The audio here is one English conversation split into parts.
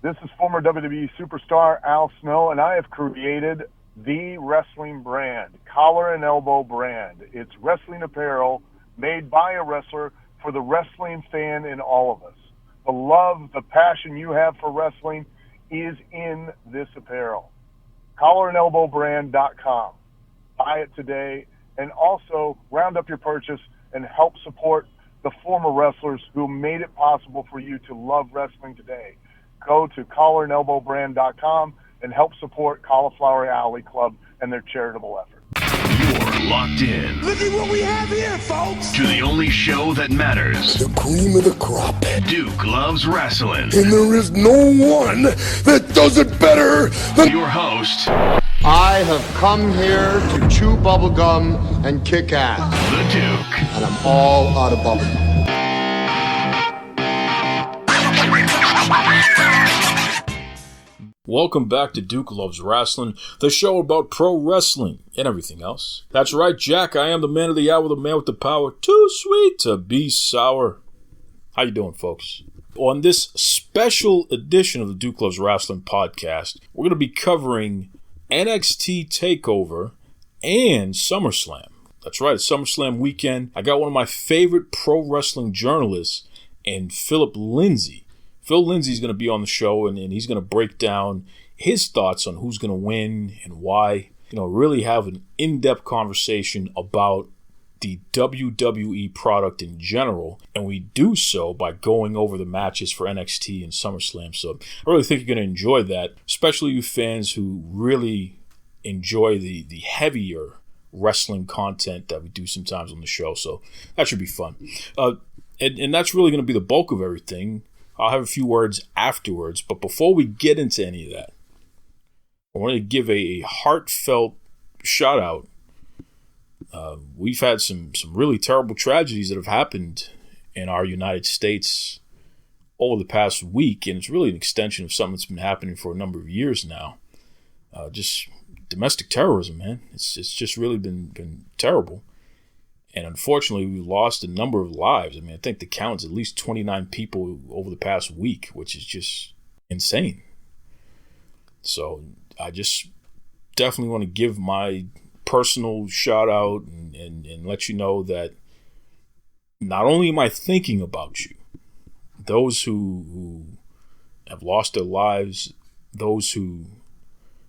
This is former WWE superstar Al Snow, and I have created the wrestling brand, Collar and Elbow brand. It's wrestling apparel made by a wrestler for the wrestling fan in all of us. The love, the passion you have for wrestling is in this apparel. CollarandElbowBrand.com. Buy it today, and also round up your purchase and help support the former wrestlers who made it possible for you to love wrestling today. Go to CollarandElbowBrand.com and help support Cauliflower Alley Club and their charitable effort. You're locked in. Look at what we have here, folks. To the only show that matters. The cream of the crop. Duke loves wrestling. And there is no one that does it better than your host. I have come here to chew bubblegum and kick ass. The Duke. And I'm all out of bubblegum. Welcome back to Duke Loves Wrestling, the show about pro wrestling and everything else. That's right, Jack. I am the man of the hour, the man with the power. Too sweet to be sour. How you doing, folks? On this special edition of the Duke Loves Wrestling podcast, we're going to be covering NXT TakeOver and SummerSlam. That's right, it's SummerSlam Weekend. I got one of my favorite pro wrestling journalists in Philip Lindsey. Phil Lindsey's going to be on the show, and he's going to break down his thoughts on who's going to win and why. Really have an in-depth conversation about the WWE product in general, and we do so by going over the matches for NXT and SummerSlam. So I really think you're going to enjoy that, especially you fans who really enjoy the heavier wrestling content that we do sometimes on the show. So that should be fun. And that's really going to be the bulk of everything. I'll have a few words afterwards, but before we get into any of that, I want to give a heartfelt shout out. We've had some really terrible tragedies that have happened in our United States over the past week, and it's really an extension of something that's been happening for a number of years now. Just domestic terrorism, man. It's just really been terrible. And unfortunately, we lost a number of lives. I mean, I think the count's at least 29 people over the past week, which is just insane. So I just definitely want to give my personal shout out and let you know that not only am I thinking about you, those who have lost their lives, those who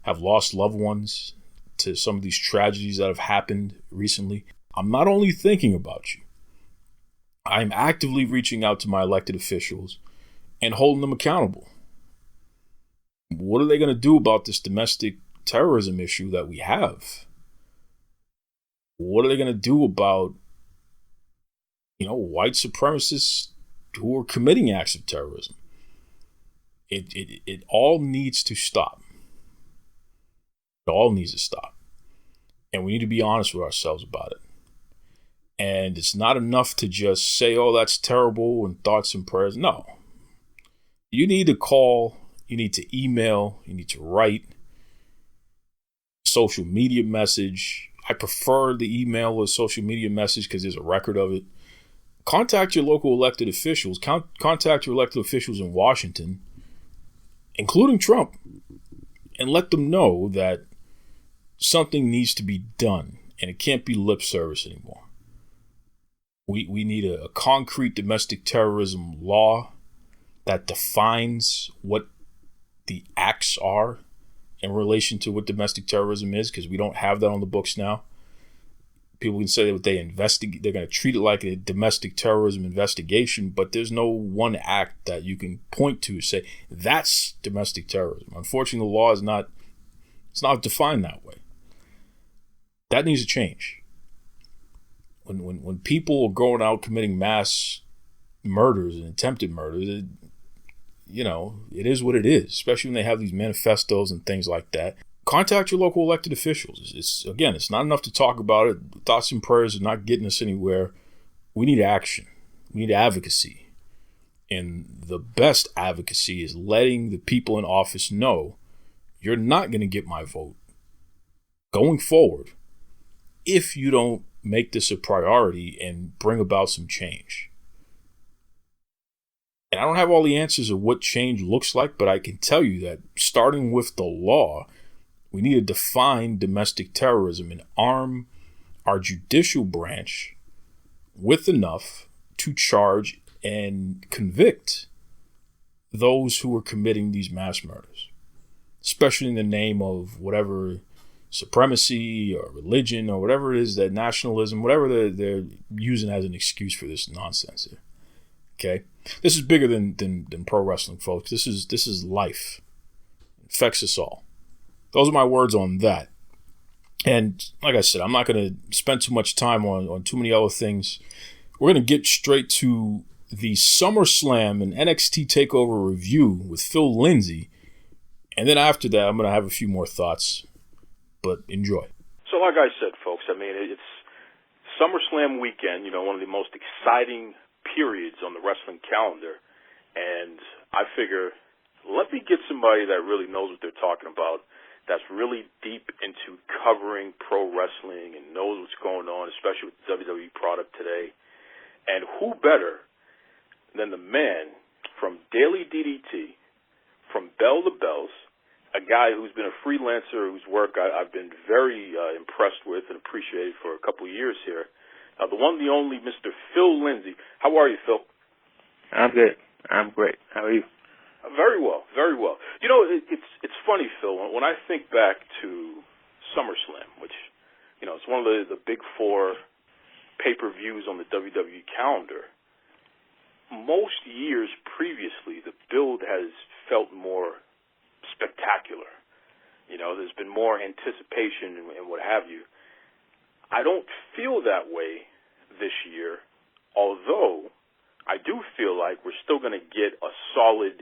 have lost loved ones to some of these tragedies that have happened recently, I'm not only thinking about you, I'm actively reaching out to my elected officials and holding them accountable. What are they going to do about this domestic terrorism issue that we have? What are they going to do about, white supremacists who are committing acts of terrorism? It all needs to stop. It all needs to stop. And we need to be honest with ourselves about it. And it's not enough to just say, oh, that's terrible, and thoughts and prayers. No. You need to call, you need to email, you need to write, social media message. I prefer the email or social media message because there's a record of it. Contact your local elected officials. Contact your elected officials in Washington, including Trump, and let them know that something needs to be done, and it can't be lip service anymore. We need a concrete domestic terrorism law that defines what the acts are in relation to what domestic terrorism is, because we don't have that on the books now. People can say that they investigate, they're going to treat it like a domestic terrorism investigation, but there's no one act that you can point to say that's domestic terrorism. Unfortunately, the law is not defined that way. That needs to change. When people are going out committing mass murders and attempted murders, it is what it is, especially when they have these manifestos and things like that. Contact your local elected officials. It's not enough to talk about it. Thoughts and prayers are not getting us anywhere. We need action. We need advocacy. And the best advocacy is letting the people in office know you're not going to get my vote going forward if you don't make this a priority and bring about some change. And I don't have all the answers of what change looks like, but I can tell you that starting with the law, we need to define domestic terrorism and arm our judicial branch with enough to charge and convict those who are committing these mass murders, especially in the name of whatever supremacy or religion or whatever it is, that nationalism, whatever they're using as an excuse for this nonsense here. Okay, this is bigger than pro wrestling, folks. This is life. It affects us all. Those are my words on that. And like I said, I'm not going to spend too much time on too many other things. We're going to get straight to the SummerSlam and NXT TakeOver review with Phil Lindsey. And then after that, I'm going to have a few more thoughts. But enjoy. So like I said, folks, I mean, it's SummerSlam Weekend, one of the most exciting periods on the wrestling calendar. And I figure, let me get somebody that really knows what they're talking about, that's really deep into covering pro wrestling and knows what's going on, especially with the WWE product today. And who better than the man from Daily DDT, from Belle to Belles, a guy who's been a freelancer, whose work I've been very impressed with and appreciated for a couple of years here. The one, the only, Mr. Phil Lindsey. How are you, Phil? I'm good. I'm great. How are you? Very well, very well. It's funny, Phil, when I think back to SummerSlam, which, it's one of the big four pay-per-views on the WWE calendar. Most years previously, the build has felt more spectacular. There's been more anticipation and what have you. I don't feel that way this year, although I do feel like we're still going to get a solid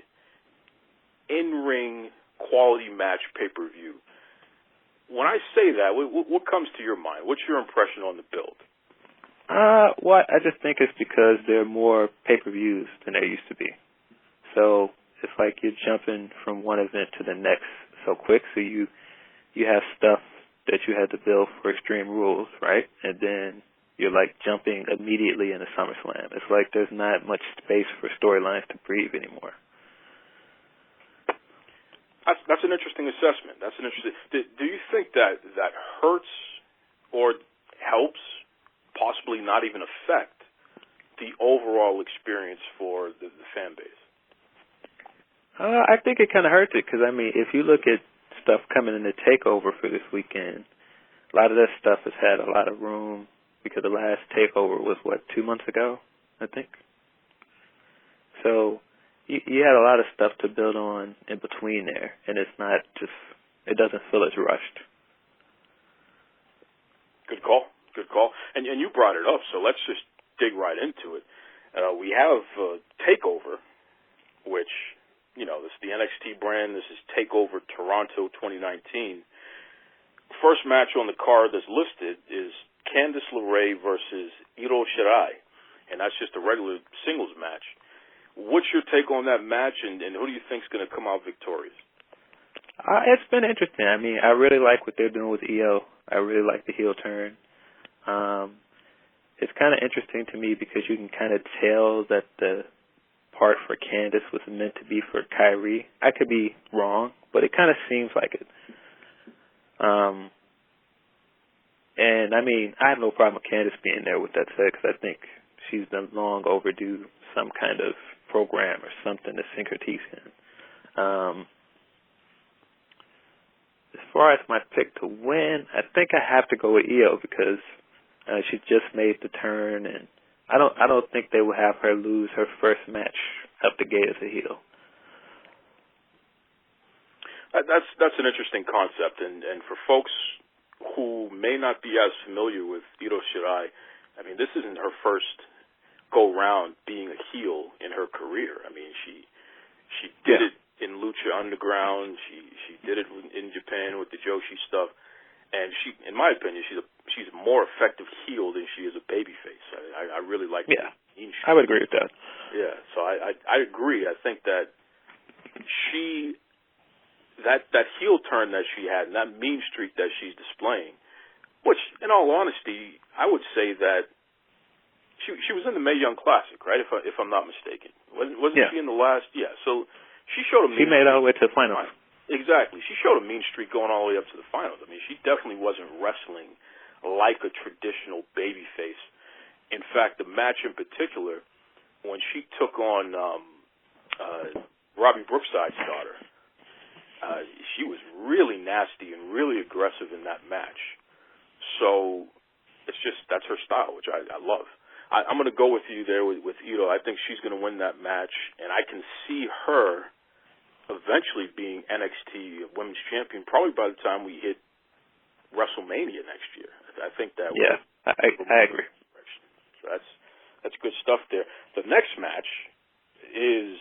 in-ring quality match pay-per-view. When I say that, what comes to your mind? What's your impression on the build? Well, I just think it's because there are more pay-per-views than there used to be. So it's like you're jumping from one event to the next so quick. So you have stuff that you had to build for Extreme Rules, right? And then you're like jumping immediately into SummerSlam. It's like there's not much space for storylines to breathe anymore. That's an interesting assessment. Do you think that hurts or helps, possibly not even affect, the overall experience for the fan base? I think it kind of hurts it because, if you look at stuff coming in the TakeOver for this weekend, a lot of that stuff has had a lot of room because the last TakeOver was, 2 months ago, I think? So you had a lot of stuff to build on in between there, and it doesn't feel as rushed. Good call. And you brought it up, so let's just dig right into it. We have TakeOver, which, this is the NXT brand. This is TakeOver Toronto 2019. First match on the card that's listed is Candice LeRae versus Io Shirai, and that's just a regular singles match. What's your take on that match, and who do you think is going to come out victorious? It's been interesting. I really like what they're doing with Io. I really like the heel turn. It's kind of interesting to me because you can kind of tell that the part for Candice was meant to be for Kyrie. I could be wrong, but it kind of seems like it. And I have no problem with Candice being there with that said, because I think she's done long overdue some kind of program or something to sink her teeth in. As far as my pick to win, I think I have to go with Io because she just made the turn, and I don't think they will have her lose her first match up the gate as a heel. That's an interesting concept, and for folks who may not be as familiar with Io Shirai, this isn't her first go round being a heel in her career. She did it in Lucha Underground. She did it in Japan with the Joshi stuff, and she, in my opinion, she's a more effective heel than she is a babyface. I really like that. I would agree with that. Yeah, so I agree. I think that that heel turn that she had and that mean streak that she's displaying, which, in all honesty, I would say that she was in the Mae Young Classic, right? If I'm not mistaken, wasn't Yeah. she in the last? Yeah. So she showed a mean She made streak. all the way to the finals. Exactly. She showed a mean streak going all the way up to the finals. I mean, she definitely wasn't wrestling like a traditional babyface. In fact, the match in particular, when she took on Robbie Brookside's daughter, she was really nasty and really aggressive in that match. So that's her style, which I love. I'm going to go with you there with Ito. I think she's going to win that match, and I can see her eventually being NXT Women's Champion probably by the time we hit WrestleMania next year. I think that. Yeah, I agree. So that's good stuff there. The next match is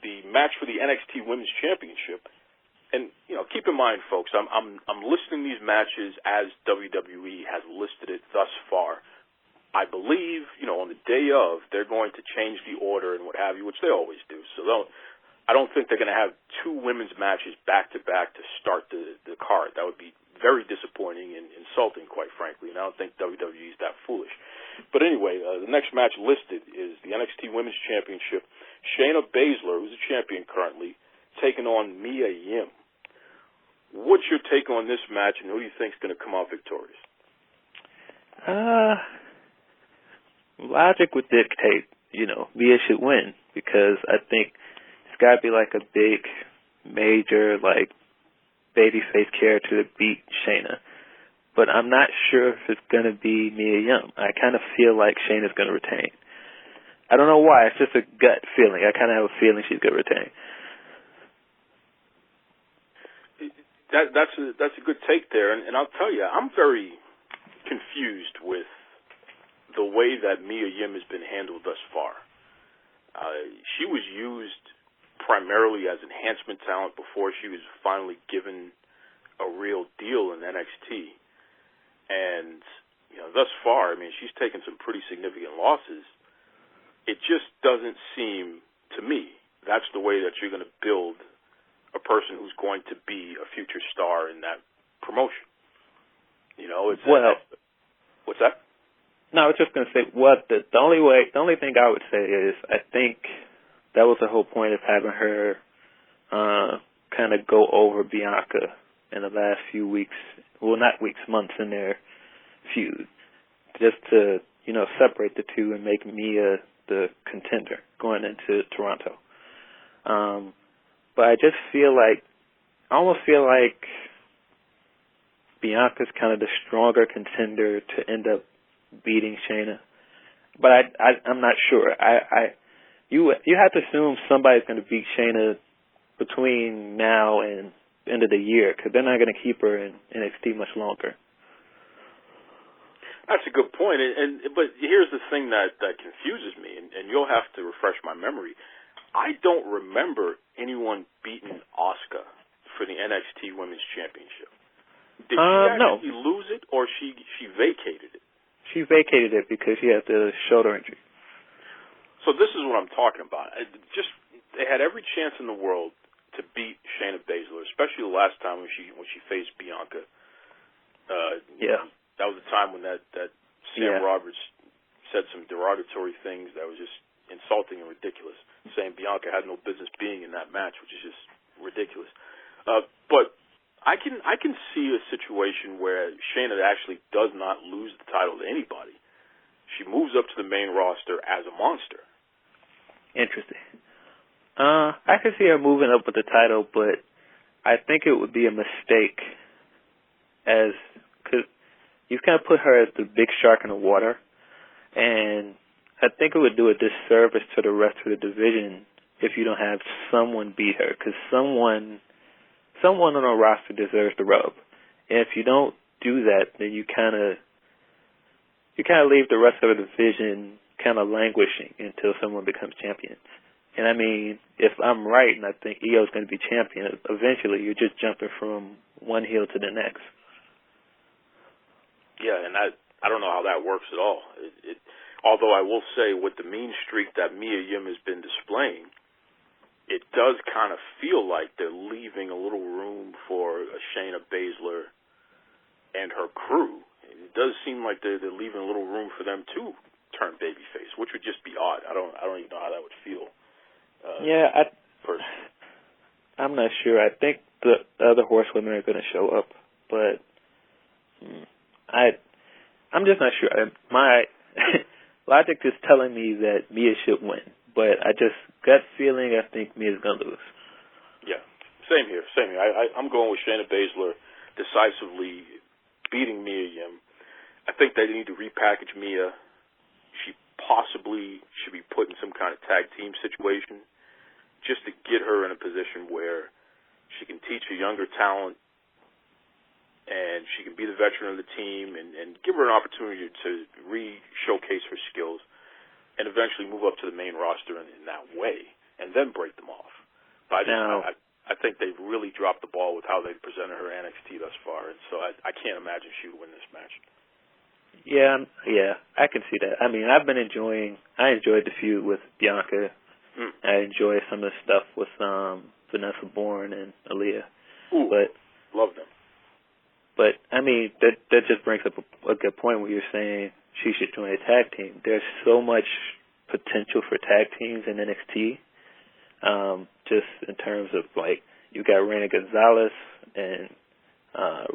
the match for the NXT Women's Championship. And keep in mind, folks, I'm listing these matches as WWE has listed it thus far. I believe, on the day of, they're going to change the order and what have you, which they always do. So I don't think they're going to have two women's matches back to back to start the card. That would be very disappointing and insulting, quite frankly. And I don't think WWE is that foolish. But anyway, the next match listed is the NXT Women's Championship. Shayna Baszler, who's a champion currently, taking on Mia Yim. What's your take on this match, and who do you think is going to come out victorious? Logic would dictate, Mia should win, because I think it's got to be like a big, major, babyface character to beat Shayna. But I'm not sure if it's going to be Mia Yim. I kind of feel like Shayna's going to retain. I don't know why. It's just a gut feeling. I kind of have a feeling she's going to retain. That's a good take there, and I'll tell you, I'm very confused with the way that Mia Yim has been handled thus far. She was used primarily as enhancement talent before she was finally given a real deal in NXT. And, thus far, I mean, she's taken some pretty significant losses. It just doesn't seem, to me, that's the way that you're going to build a person who's going to be a future star in that promotion. What's that? No, I was just going to say, the only thing I would say is I think that was the whole point of having her kind of go over Bianca in the last few weeks. Well, not weeks, months in their feud. Just to, separate the two and make Mia the contender going into Toronto. But I just I almost feel like Bianca's kind of the stronger contender to end up beating Shayna. But I'm not sure. You have to assume somebody's going to beat Shayna between now and the end of the year, because they're not going to keep her in NXT much longer. That's a good point. But here's the thing that confuses me, and you'll have to refresh my memory. I don't remember anyone beating Asuka for the NXT Women's Championship. Did she actually lose it, or she vacated it? She vacated it because she had the shoulder injury. So this is what I'm talking about. They had every chance in the world to beat Shayna Baszler, especially the last time when she faced Bianca. That was the time when that Sam Roberts said some derogatory things that was just insulting and ridiculous, saying Bianca had no business being in that match, which is just ridiculous. But I can see a situation where Shayna actually does not lose the title to anybody. She moves up to the main roster as a monster. Interesting. I could see her moving up with the title, but I think it would be a mistake because you kind of put her as the big shark in the water, and I think it would do a disservice to the rest of the division if you don't have someone beat her, because someone on a roster deserves the rub. And if you don't do that, then you kind of leave the rest of the division kind of languishing until someone becomes champion. And I mean, if I'm right, and I think Io's going to be champion, eventually you're just jumping from one heel to the next. Yeah, and I don't know how that works at all. Although I will say, with the mean streak that Mia Yim has been displaying, it does kind of feel like they're leaving a little room for a Shayna Baszler and her crew. it does seem like they're leaving a little room for them to turn babyface, which would just be odd. I don't even know how that would feel. I'm not sure. I think the other horsewomen are going to show up, but I'm just not sure. My logic is telling me that Mia should win, but I just gut feeling I think Mia's going to lose. Yeah, same here. I'm going with Shayna Baszler decisively beating Mia Yim. I think they need to repackage Mia. She possibly should be put in some kind of tag team situation just to get her in a position where she can teach a younger talent and she can be the veteran of the team and give her an opportunity to re-showcase her skills and eventually move up to the main roster in that way and then break them off. But I think they've really dropped the ball with how they've presented her NXT thus far, and so I can't imagine she would win this match. Yeah, I can see that. I mean, I enjoyed the feud with Bianca. I enjoy some of the stuff with Vanessa Bourne and Aaliyah. Ooh, but love them. But I mean, that just brings up a good point where you're saying she should join a tag team. There's so much potential for tag teams in NXT. Just in terms of like you got Reina Gonzalez and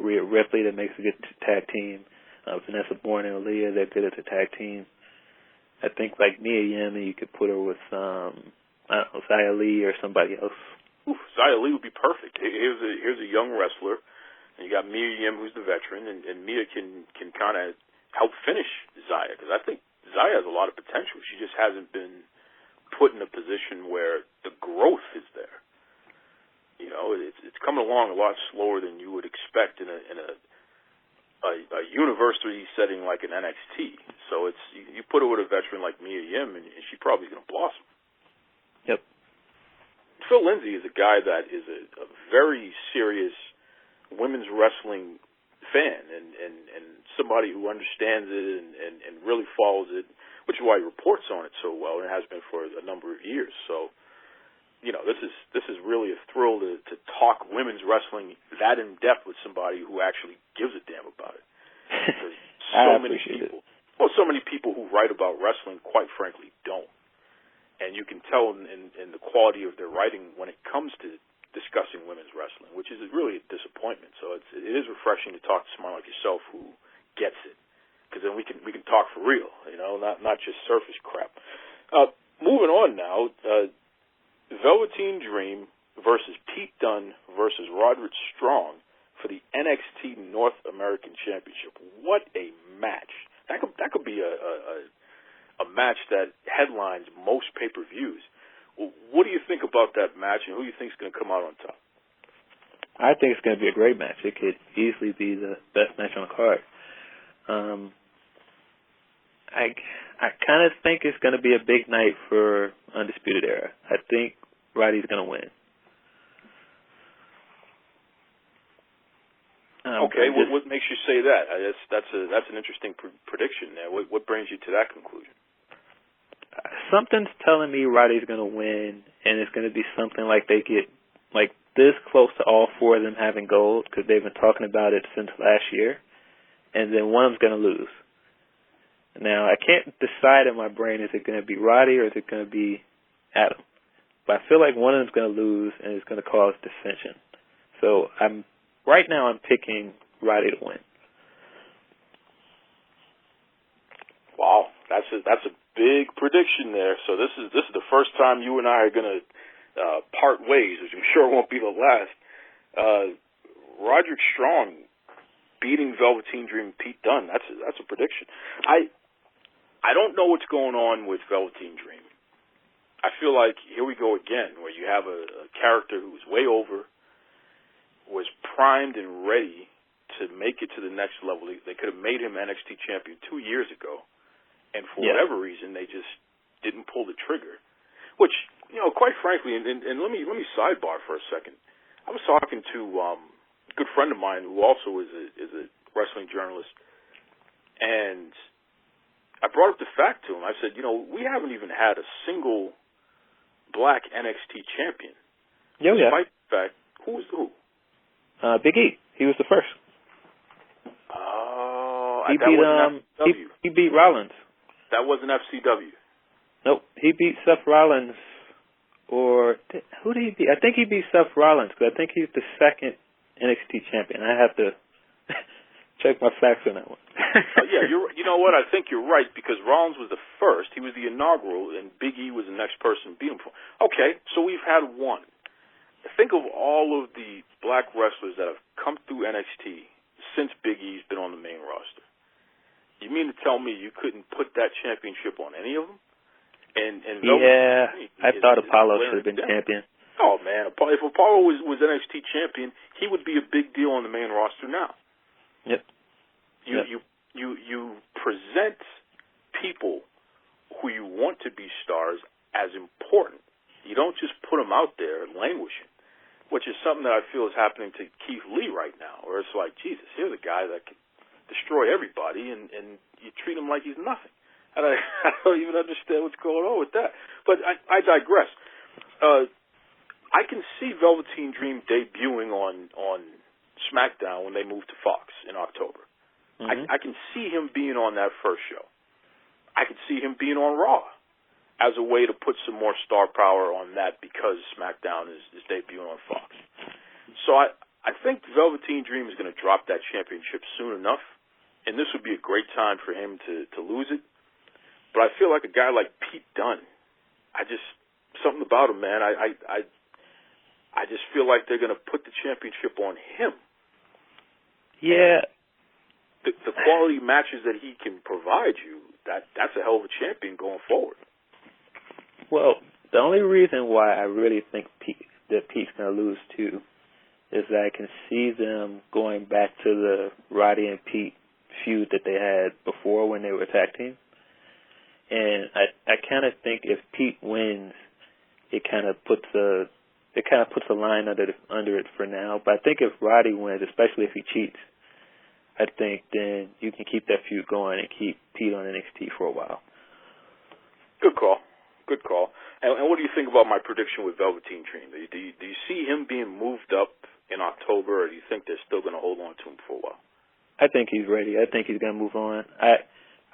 Rhea Ripley that makes a good tag team. Vanessa Bourne and Aaliyah, they're good at the tag team. I think like Mia Yim, you could put her with I don't know, Xia Li or somebody else. Xia Li would be perfect. Here's a young wrestler, and you got Mia Yim, who's the veteran, and Mia can kind of help finish Xia, because I think Xia has a lot of potential. She just hasn't been put in a position where the growth is there. You know, it's coming along a lot slower than you would expect in a university setting like an NXT. So it's you put her with a veteran like Mia Yim, and she's probably going to blossom. Yep. Phil Lindsey is a guy that is a very serious women's wrestling fan and somebody who understands it and really follows it, which is why he reports on it so well, and it has been for a number of years. So, you know, this is really a thrill to talk women's wrestling that in depth with somebody who actually gives a damn about it. So many people who write about wrestling, quite frankly, don't. And you can tell in the quality of their writing when it comes to discussing women's wrestling, which is really a disappointment. So it is refreshing to talk to someone like yourself who gets it, because then we can talk for real, you know, not just surface crap. Moving on now. Velveteen Dream versus Pete Dunne versus Roderick Strong for the NXT North American Championship. What a match! That could be a match that headlines most pay-per-views. What do you think about that match, and who do you think is going to come out on top? I think it's going to be a great match. It could easily be the best match on the card. I kind of think it's going to be a big night for Undisputed Era. I think Roddy's going to win. Okay, what makes you say that? That's an interesting prediction there. What brings you to that conclusion? Something's telling me Roddy's going to win, and it's going to be something like they get like this close to all four of them having gold, because they've been talking about it since last year, and then one of them's going to lose. Now, I can't decide in my brain, is it going to be Roddy or is it going to be Adam? But I feel like one of them's going to lose, and it's going to cause dissension. So right now I'm picking Roddy to win. Wow, that's a big prediction there. So this is the first time you and I are going to part ways, which I'm sure won't be the last. Roderick Strong beating Velveteen Dream Pete Dunne. That's a prediction. I don't know what's going on with Velveteen Dream. I feel like here we go again, where you have a character who's way over, was primed and ready to make it to the next level. They could have made him NXT champion 2 years ago, and for whatever reason, they just didn't pull the trigger. Which, you know, quite frankly, and let me sidebar for a second. I was talking to a good friend of mine who also is a wrestling journalist, and I brought up the fact to him. I said, you know, we haven't even had a single black NXT champion. Despite the fact, who was who? Big E. He was the first. Oh, He beat Rollins. That wasn't FCW. Nope, he beat Seth Rollins. Or who did he beat? I think he beat Seth Rollins because I think he's the second NXT champion. I have to check my facts on that one. Yeah, you know what? I think you're right because Rollins was the first. He was the inaugural, and Big E was the next person to beat him. Okay, so we've had one. Think of all of the black wrestlers that have come through NXT since Big E's been on the main roster. You mean to tell me you couldn't put that championship on any of them? I thought Apollo should have been champion. Oh man, if Apollo was NXT champion, he would be a big deal on the main roster now. Yep. You present people who you want to be stars as important. You don't just put them out there languishing, which is something that I feel is happening to Keith Lee right now, where it's like, Jesus, here's a guy that can destroy everybody, and you treat him like he's nothing. I don't even understand what's going on with that. But I digress. I can see Velveteen Dream debuting on SmackDown when they move to Fox in October. Mm-hmm. I can see him being on that first show. I could see him being on Raw as a way to put some more star power on that because SmackDown is debuting on Fox. So I think Velveteen Dream is going to drop that championship soon enough, and this would be a great time for him to lose it. But I feel like a guy like Pete Dunne, something about him, man. I just feel like they're going to put the championship on him. Yeah. The quality matches that he can provide you, that's a hell of a champion going forward. Well, the only reason why I really think Pete's going to lose too is that I can see them going back to the Roddy and Pete feud that they had before when they were a tag team. And I kind of think if Pete wins, it kind of puts a line under it for now. But I think if Roddy wins, especially if he cheats, I think then you can keep that feud going and keep Pete on NXT for a while. Good call. And what do you think about my prediction with Velveteen Dream? Do you see him being moved up in October, or do you think they're still going to hold on to him for a while? I think he's ready. I think he's going to move on.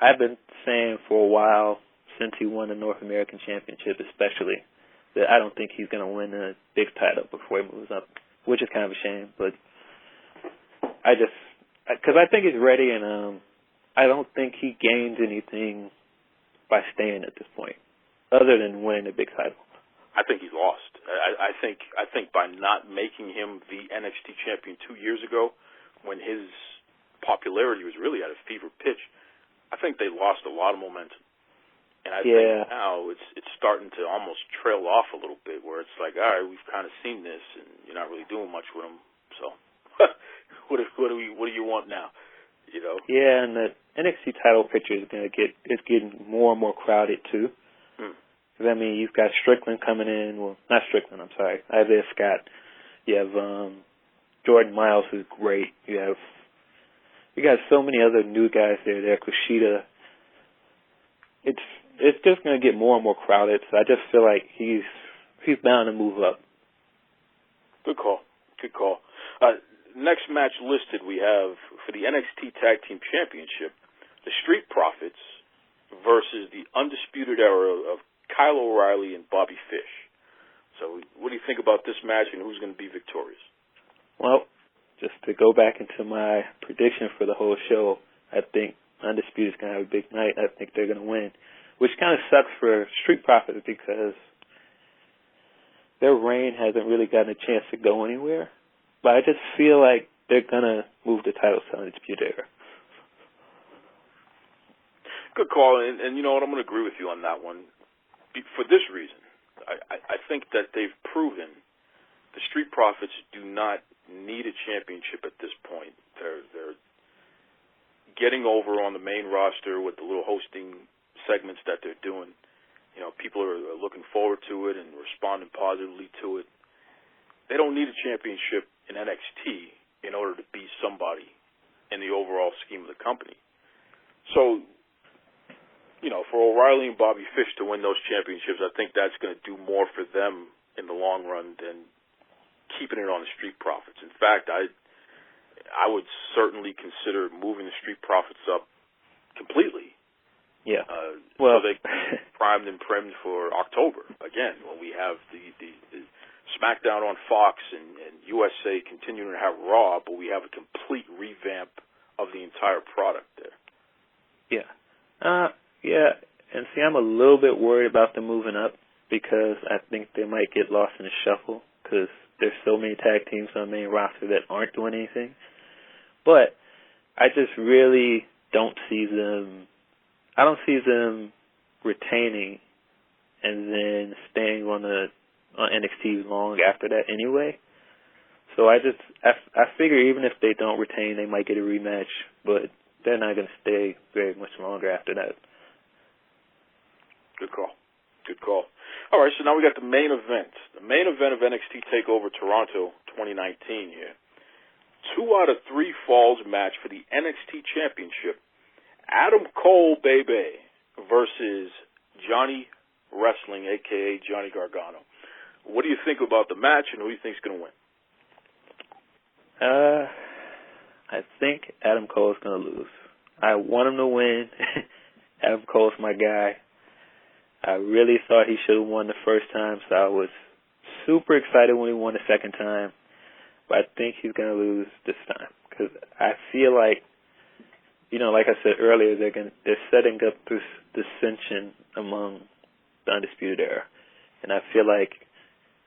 I've been saying for a while, since he won the North American Championship especially, that I don't think he's going to win a big title before he moves up, which is kind of a shame. But because I think he's ready, and I don't think he gains anything by staying at this point, other than winning a big title. I think he's lost. I think by not making him the NXT champion 2 years ago, when his popularity was really at a fever pitch, I think they lost a lot of momentum. And I think now it's starting to almost trail off a little bit, where it's like, all right, we've kind of seen this, and you're not really doing much with them. So, what do you want now? You know? Yeah, and the NXT title picture is getting more and more crowded too. Because I mean, you've got Strickland coming in. Well, not Strickland. I'm sorry, Isaiah Scott. You have Jordan Miles, who's great. You got so many other new guys there. Kushida. It's just going to get more and more crowded. So I just feel like he's bound to move up. Good call. Next match listed, we have for the NXT Tag Team Championship, the Street Profits versus the Undisputed Era of Kyle O'Reilly and Bobby Fish. So what do you think about this match, and who's going to be victorious? Well, just to go back into my prediction for the whole show, I think Undisputed is going to have a big night. I think they're going to win, which kind of sucks for Street Profits because their reign hasn't really gotten a chance to go anywhere. But I just feel like they're going to move the titles to Undisputed Era. Good call, and you know what, I'm going to agree with you on that one. For this reason, I think that they've proven the Street Profits do not need a championship at this point. They're getting over on the main roster with the little hosting segments that they're doing. You know, people are looking forward to it and responding positively to it. They don't need a championship in NXT in order to be somebody in the overall scheme of the company. So, you know, for O'Reilly and Bobby Fish to win those championships, I think that's going to do more for them in the long run than keeping it on the Street Profits. In fact, I would certainly consider moving the Street Profits up completely. Yeah. So they primed and primed for October again, when we have the SmackDown on Fox and USA continuing to have Raw, but we have a complete revamp of the entire product there. Yeah. Yeah. And see, I'm a little bit worried about them moving up because I think they might get lost in the shuffle because there's so many tag teams on the main roster that aren't doing anything. But I just really don't see them. I don't see them retaining and then staying on NXT long after that anyway. So I figure even if they don't retain, they might get a rematch, but they're not going to stay very much longer after that. Good call. Good call. All right, so now we got the main event. The main event of NXT TakeOver Toronto 2019 here. 2 out of 3 falls match for the NXT Championship. Adam Cole, baby, versus Johnny Wrestling, a.k.a. Johnny Gargano. What do you think about the match, and who do you think is going to win? I think Adam Cole's going to lose. I want him to win. Adam Cole's my guy. I really thought he should have won the first time, so I was super excited when he won the second time. But I think he's going to lose this time because I feel like, like I said earlier, they're setting up this dissension among the Undisputed Era, and I feel like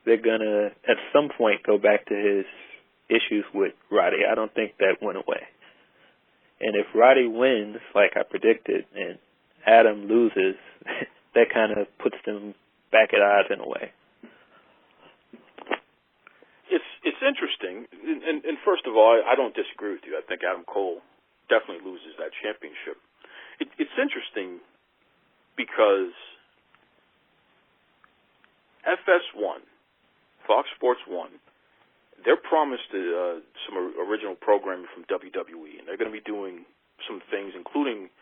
they're going to at some point go back to his issues with Roddy. I don't think that went away. And if Roddy wins, like I predicted, and Adam loses, that kind of puts them back at odds in a way. It's interesting, and first of all, I don't disagree with you. I think Adam Cole definitely loses that championship. It's interesting because FS1, Fox Sports 1, they're promised some original programming from WWE, and they're going to be doing some things, including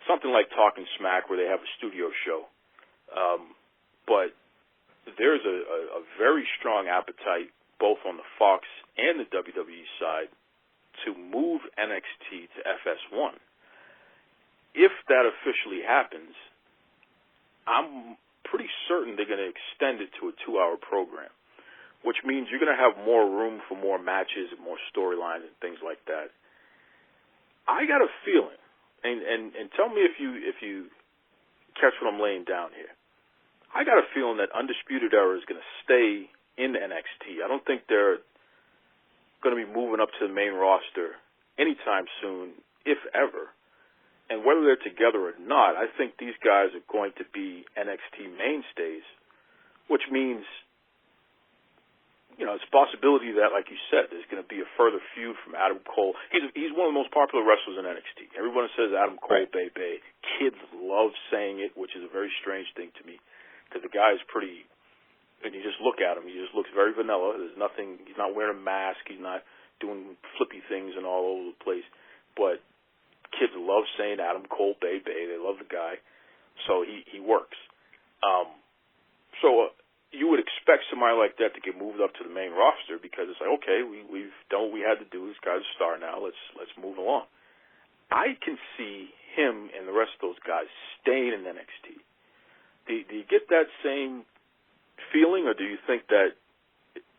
something like Talking Smack, where they have a studio show. But there's a very strong appetite, both on the Fox and the WWE side, to move NXT to FS1. If that officially happens, I'm pretty certain they're going to extend it to a 2-hour program, which means you're going to have more room for more matches and more storylines and things like that. I got a feeling, and tell me if you catch what I'm laying down here. I got a feeling that Undisputed Era is going to stay in NXT. I don't think they're going to be moving up to the main roster anytime soon, if ever. And whether they're together or not, I think these guys are going to be NXT mainstays, which means, it's a possibility that, like you said, there's going to be a further feud from Adam Cole. He's one of the most popular wrestlers in NXT. Everyone says Adam Cole, baby. Kids love saying it, which is a very strange thing to me, because the guy is pretty. And you just look at him, he just looks very vanilla. There's nothing. He's not wearing a mask. He's not doing flippy things and all over the place. But kids love saying Adam Cole, baby. They love the guy, so he works. So you would expect somebody like that to get moved up to the main roster because it's like, okay, we've done what we had to do. This guy's a star now. Let's move along. I can see him and the rest of those guys staying in NXT. Do you get that same feeling, or do you think that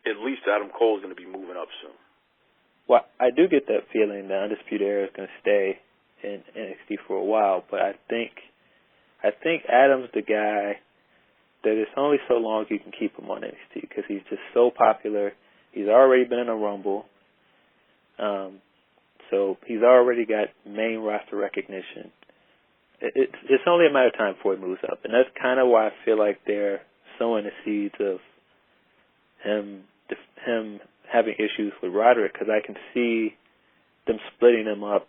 at least Adam Cole is going to be moving up soon? Well, I do get that feeling that Undisputed Era is going to stay in NXT for a while, but I think Adam's the guy that it's only so long you can keep him on NXT because he's just so popular. He's already been in a Rumble, so he's already got main roster recognition. It's only a matter of time before he moves up, and that's kind of why I feel like they're sowing the seeds of him having issues with Roderick, because I can see them splitting him up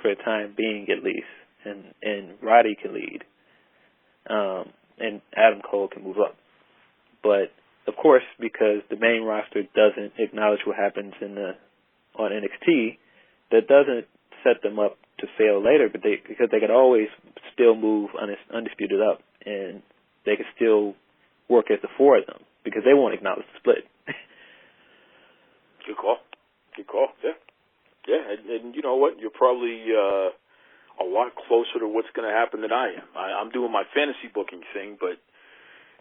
for the time being at least, and Roddy can lead, and Adam Cole can move up. But of course, because the main roster doesn't acknowledge what happens on NXT, that doesn't set them up to fail later, because they could always still move Undisputed up, and they could still work as the 4 of them, because they won't acknowledge the split. Good call. call. Yeah. Yeah, and you know what? You're probably a lot closer to what's going to happen than I am. I'm doing my fantasy booking thing, but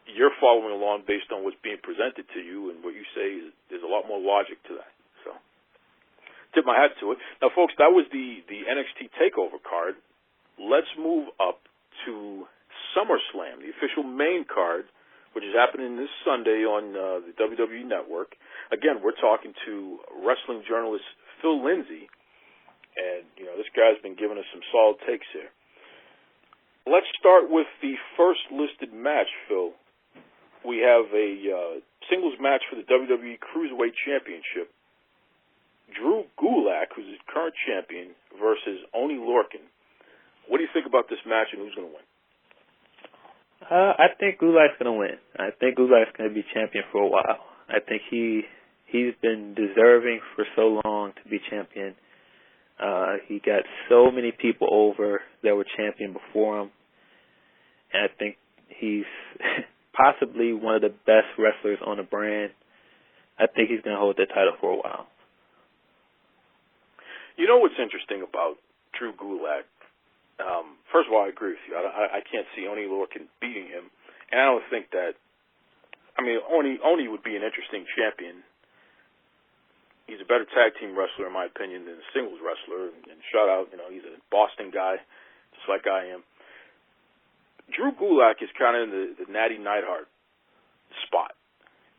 you're following along based on what's being presented to you, and what you say there's a lot more logic to that. So, tip my hat to it. Now, folks, that was the NXT TakeOver card. Let's move up to SummerSlam, the official main card, which is happening this Sunday on the WWE Network. Again, we're talking to wrestling journalist Phil Lindsey, and you know this guy's been giving us some solid takes here. Let's start with the first listed match, Phil. We have a singles match for the WWE Cruiserweight Championship. Drew Gulak, who's the current champion, versus Oney Lorcan. What do you think about this match, and who's going to win? I think Gulak's going to win. I think Gulak's going to be champion for a while. I think he's been deserving for so long to be champion. He got so many people over that were champion before him, and I think he's possibly one of the best wrestlers on the brand. I think he's going to hold the title for a while. You know what's interesting about Drew Gulak? First of all, I agree with you. I can't see Oney Lorcan beating him, and I don't think that. I mean, Oney would be an interesting champion. He's a better tag team wrestler, in my opinion, than a singles wrestler. And shout out, he's a Boston guy, just like I am. Drew Gulak is kind of in the Natty Neidhart spot,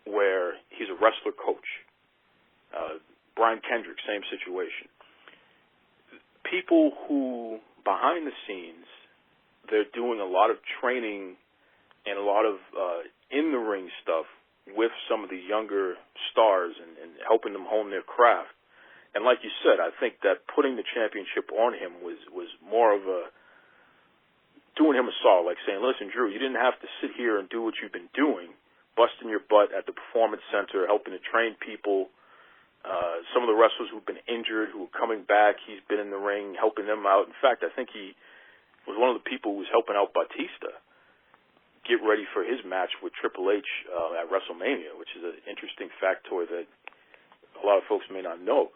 where he's a wrestler coach. Brian Kendrick, same situation. People who, behind the scenes, they're doing a lot of training and a lot of in-the-ring stuff with some of the younger stars and helping them hone their craft. And like you said, I think that putting the championship on him was more of a doing him a solid, like saying, listen, Drew, you didn't have to sit here and do what you've been doing, busting your butt at the Performance Center, helping to train people. Some of the wrestlers who've been injured, who are coming back, he's been in the ring helping them out. In fact, I think he was one of the people who was helping out Batista get ready for his match with Triple H at WrestleMania, which is an interesting factoid that a lot of folks may not know.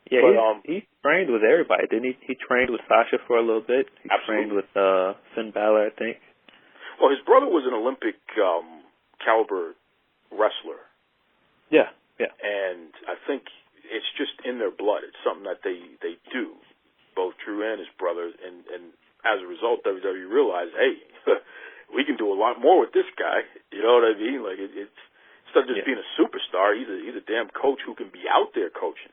Yeah, but, he trained with everybody, didn't he? He trained with Sasha for a little bit. He absolutely. trained with Finn Balor, I think. Well, his brother was an Olympic caliber wrestler. Yeah. And I think it's just in their blood. It's something that they do, both Drew and his brother. And as a result, WWE realized, hey, we can do a lot more with this guy. You know what I mean? Like it's instead of just being a superstar, he's a damn coach who can be out there coaching.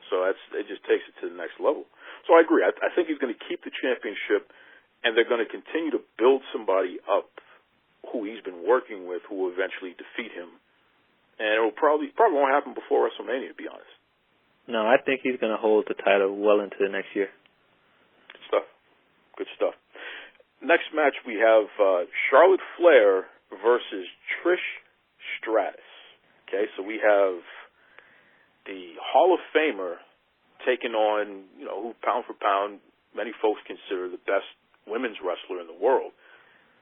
So it just takes it to the next level. So I agree. I think he's going to keep the championship, and they're going to continue to build somebody up who he's been working with, who will eventually defeat him. And it will probably won't happen before WrestleMania, to be honest. No, I think he's going to hold the title well into the next year. Good stuff. Next match we have Charlotte Flair versus Trish Stratus. Okay, so we have the Hall of Famer taking on, who pound for pound many folks consider the best women's wrestler in the world.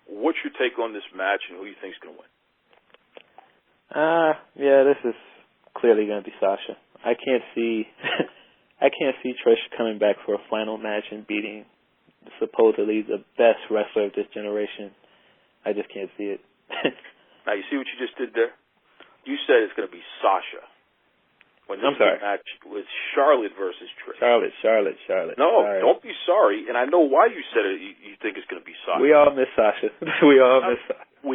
What's your take on this match, and who do you think is going to win? Yeah, this is clearly going to be Sasha. I can't see Trish coming back for a final match and beating supposedly the best wrestler of this generation. I just can't see it. Now, you see what you just did there? You said it's going to be Sasha. When this match was Charlotte versus Trish. Charlotte. No, sorry. Don't be sorry. And I know why you said it. You think it's going to be Sasha. We all miss Sasha. We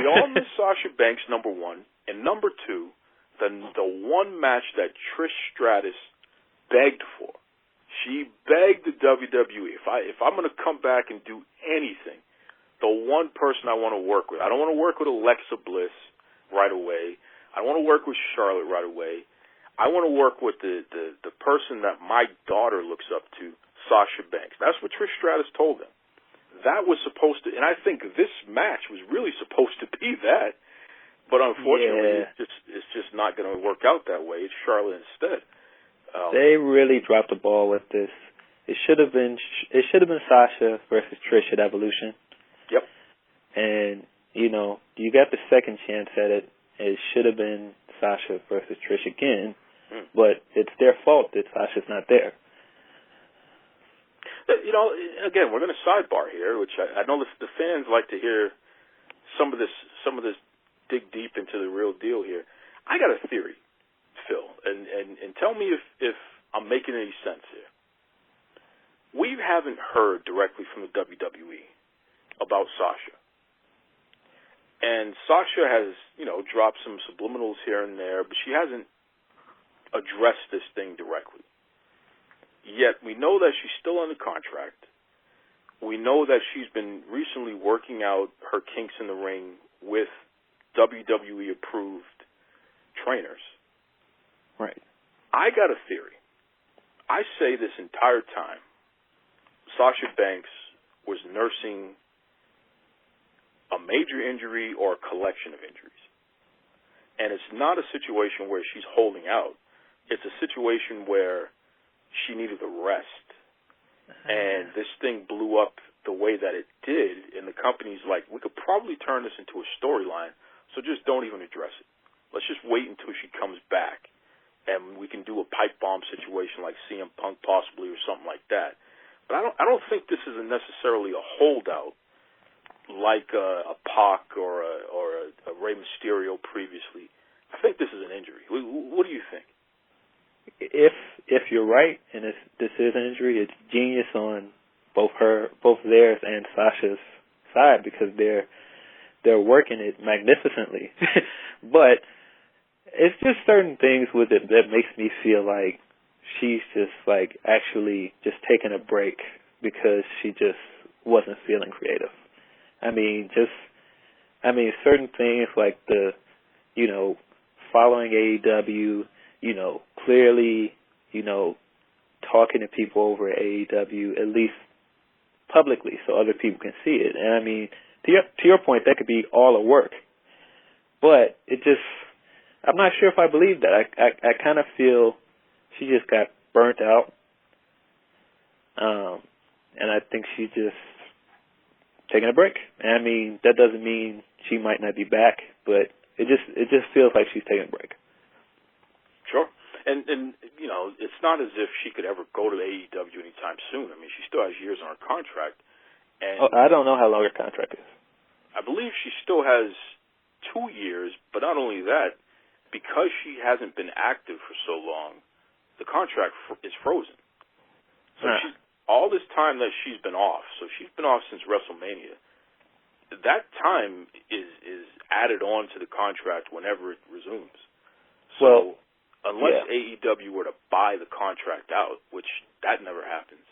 all miss Sasha Banks, number one. And number two, the one match that Trish Stratus begged for. She begged the WWE, if I'm going to come back and do anything, the one person I want to work with. I don't want to work with Alexa Bliss right away. I don't want to work with Charlotte right away. I want to work with the person that my daughter looks up to, Sasha Banks. That's what Trish Stratus told them. That was supposed to, and I think this match was really supposed to be that. But unfortunately, it's just not going to work out that way. It's Charlotte instead. They really dropped the ball with this. It should have been Sasha versus Trish at Evolution. Yep. And you got the second chance at it. It should have been Sasha versus Trish again. But it's their fault that Sasha's not there. You know, again, we're going to sidebar here, which I know the fans like to hear some of this dig deep into the real deal here. I got a theory, Phil, and tell me if I'm making any sense here. We haven't heard directly from the WWE about Sasha. And Sasha has, you know, dropped some subliminals here and there, but she hasn't addressed this thing directly. Yet we know that she's still under contract. We know that she's been recently working out her kinks in the ring with WWE-approved trainers. Right. I got a theory. I say this entire time, Sasha Banks was nursing a major injury or a collection of injuries. And it's not a situation where she's holding out. It's a situation where she needed a rest. And this thing blew up the way that it did, and the company's like, we could probably turn this into a storyline, so just don't even address it. Let's just wait until she comes back, and we can do a pipe bomb situation like CM Punk possibly or something like that. But I don't think this is necessarily a holdout like a Pac or a Rey Mysterio previously. I think this is an injury. What do you think? If you're right, and this is an injury, it's genius on both theirs and Sasha's side, because they're working it magnificently. But it's just certain things with it that makes me feel like she's just like actually just taking a break because she just wasn't feeling creative. I mean, certain things like following AEW, clearly, talking to people over at AEW, at least publicly, so other people can see it. And I mean, to your point, that could be all a work. But I'm not sure if I believe that. I kind of feel she just got burnt out. And I think she's just taking a break. And I mean, that doesn't mean she might not be back, but it just feels like she's taking a break. Sure. And it's not as if she could ever go to AEW anytime soon. I mean, she still has years on her contract. And I don't know how long her contract is. I believe she still has 2 years, but not only that, because she hasn't been active for so long, the contract is frozen. So all this time that she's been off, so she's been off since WrestleMania, that time is added on to the contract whenever it resumes. So unless AEW were to buy the contract out, which that never happens,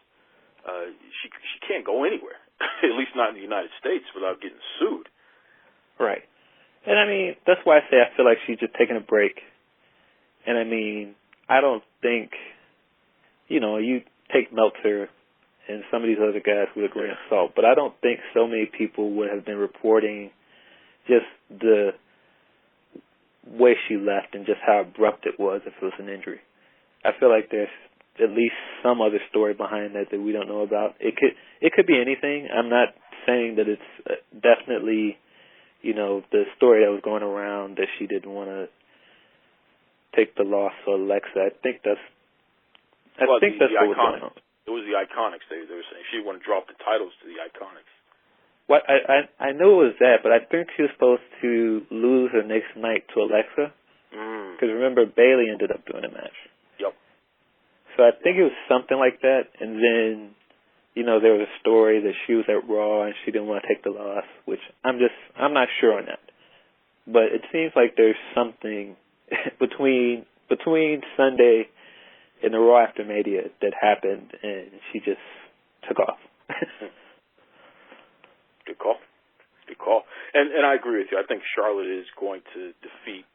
she can't go anywhere, at least not in the United States, without getting sued. Right. And I mean, that's why I say I feel like she's just taking a break. And I mean, I don't think, you take Meltzer and some of these other guys with a grain of salt, but I don't think so many people would have been reporting just the way she left and just how abrupt it was if it was an injury. I feel like there's at least some other story behind that we don't know about. It could be anything. I'm not saying that it's definitely, the story that was going around that she didn't want to take the loss for Alexa. I think that's what was going on. It was the Iconics. They were saying she wanted to drop the titles to the Iconics. Well, I knew it was that, but I think she was supposed to lose her next night to Alexa. Because remember, Bayley ended up doing the match. Yep. So I think it was something like that. And then, there was a story that she was at Raw and she didn't want to take the loss, which I'm not sure on that. But it seems like there's something between Sunday and the Raw after Mania that happened, and she just took off. Good call. And I agree with you. I think Charlotte is going to defeat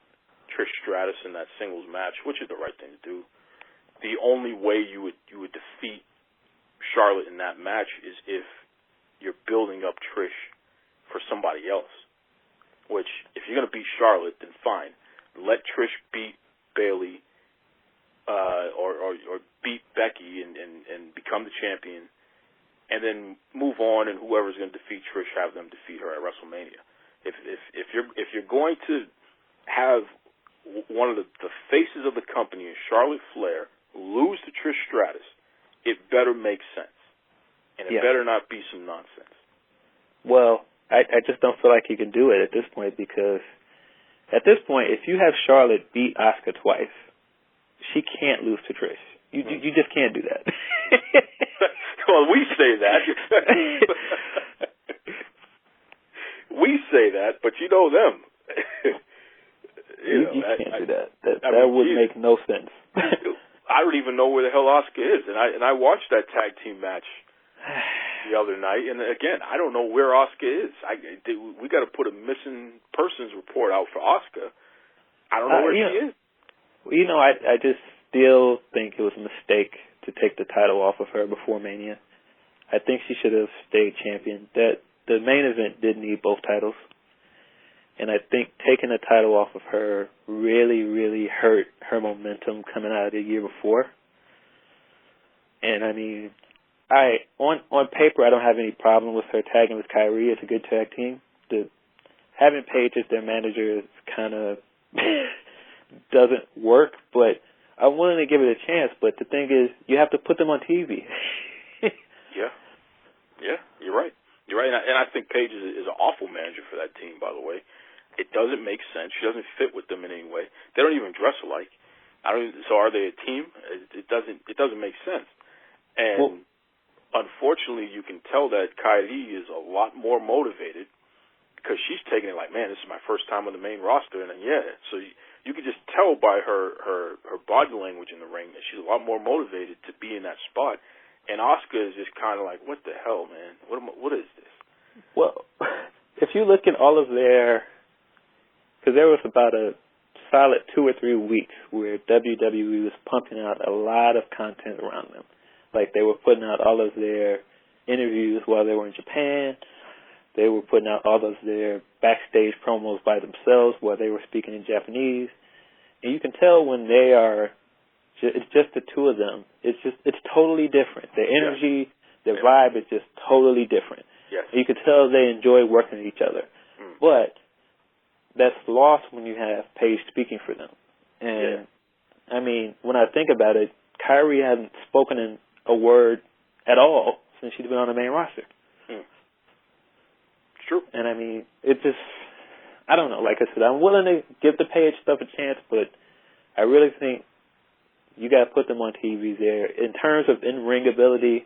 Trish Stratus in that singles match, which is the right thing to do. The only way you would defeat Charlotte in that match is if you're building up Trish for somebody else. Which, if you're going to beat Charlotte, then fine. Let Trish beat Bayley or beat Becky and become the champion, and then move on, and whoever's going to defeat Trish, have them defeat her at WrestleMania. If you're going to have one of the faces of the company company and Charlotte Flair lose to Trish Stratus, it better make sense. And it better not be some nonsense. Well, I just don't feel like you can do it at this point, because at this point, if you have Charlotte beat Asuka twice, she can't lose to Trish. You just can't do that. Well, we say that. We say that, but you know them. You can't do that. That would make no sense. I don't even know where the hell Asuka is, and I watched that tag team match the other night, and again, I don't know where Asuka is. We got to put a missing persons report out for Asuka. I don't know where she is. Well, I just still think it was a mistake to take the title off of her before Mania. I think she should have stayed champion. That the main event did need both titles, and I think taking the title off of her really, really hurt her momentum coming out of the year before. And I mean, on paper, I don't have any problem with her tagging with Kyrie. It's a good tag team. Having Paige as their manager is kind of doesn't work, but I'm willing to give it a chance. But the thing is, you have to put them on TV. Yeah, you're right. You're right, and I think Paige is an awful manager for that team, by the way. It doesn't make sense. She doesn't fit with them in any way. They don't even dress alike. So are they a team? It doesn't make sense. And unfortunately, you can tell that Kylie is a lot more motivated, because she's taking it like, man, this is my first time on the main roster, and so you can just tell by her body language in the ring that she's a lot more motivated to be in that spot. And Asuka is just kind of like, what the hell, man? What is this? Well, if you look at all of because there was about a solid 2 or 3 weeks where WWE was pumping out a lot of content around them. Like, they were putting out all of their interviews while they were in Japan. They were putting out all of their backstage promos by themselves while they were speaking in Japanese. And you can tell when they are, it's just the two of them. It's totally different. Their energy, their vibe is just totally different. Yes. You can tell they enjoy working with each other. But that's lost when you have Paige speaking for them. And, I mean, when I think about it, Kyrie hasn't spoken in a word at all since she's been on the main roster. True. And, I mean, it just, I don't know. Like I said, I'm willing to give the Paige stuff a chance, but I really think you got to put them on TV there. In terms of in-ring ability,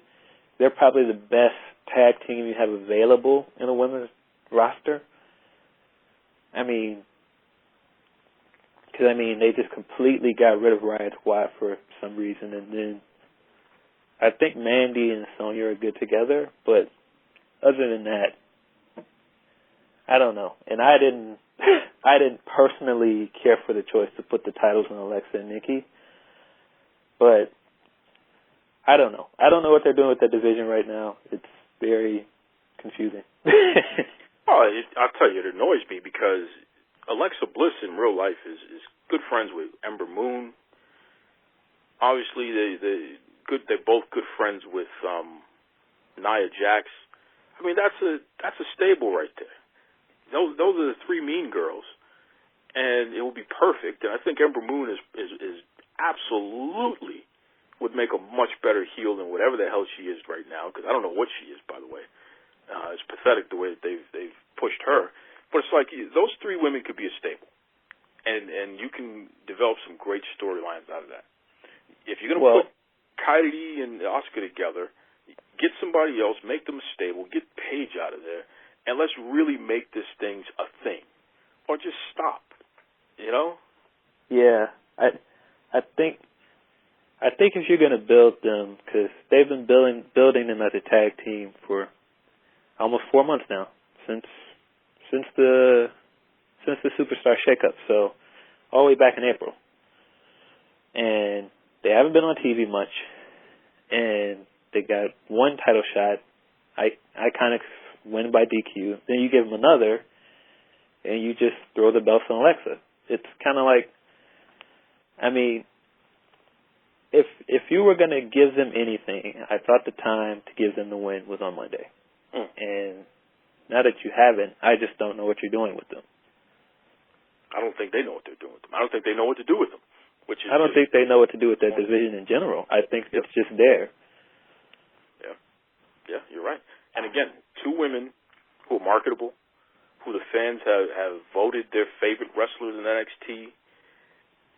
they're probably the best tag team you have available in a women's roster. I mean, because, they just completely got rid of Riot Squad for some reason. And then I think Mandy and Sonya are good together. But other than that, I don't know. And I didn't personally care for the choice to put the titles on Alexa and Nikki. But I don't know. I don't know what they're doing with that division right now. It's very confusing. I'll tell you, it annoys me because Alexa Bliss in real life is good friends with Ember Moon. Obviously, they're both good friends with Nia Jax. I mean, that's a stable right there. Those are the 3 mean girls, and it will be perfect. And I think Ember Moon is absolutely would make a much better heel than whatever the hell she is right now, because I don't know what she is, by the way. It's pathetic the way that they've pushed her. But it's like those 3 women could be a stable, and you can develop some great storylines out of that. If you're going to put Kylie and Asuka together, get somebody else, make them a stable, get Paige out of there, and let's really make this thing a thing. Or just stop, Yeah, I think if you're going to build them, because they've been building them as a tag team for almost 4 months now, since the Superstar shakeup, so all the way back in April, and they haven't been on TV much, and they got 1 title shot. Iconics win by DQ. Then you give them another, and you just throw the belts on Alexa. It's kind of like, if you were going to give them anything, I thought the time to give them the win was on Monday. And now that you haven't, I just don't know what you're doing with them. I don't think they know what they're doing with them. I don't think they know what to do with them. Which is I don't think they know what to do with that division in general. I think it's just there. Yeah, you're right. And again, two women who are marketable, who the fans have voted their favorite wrestlers in NXT.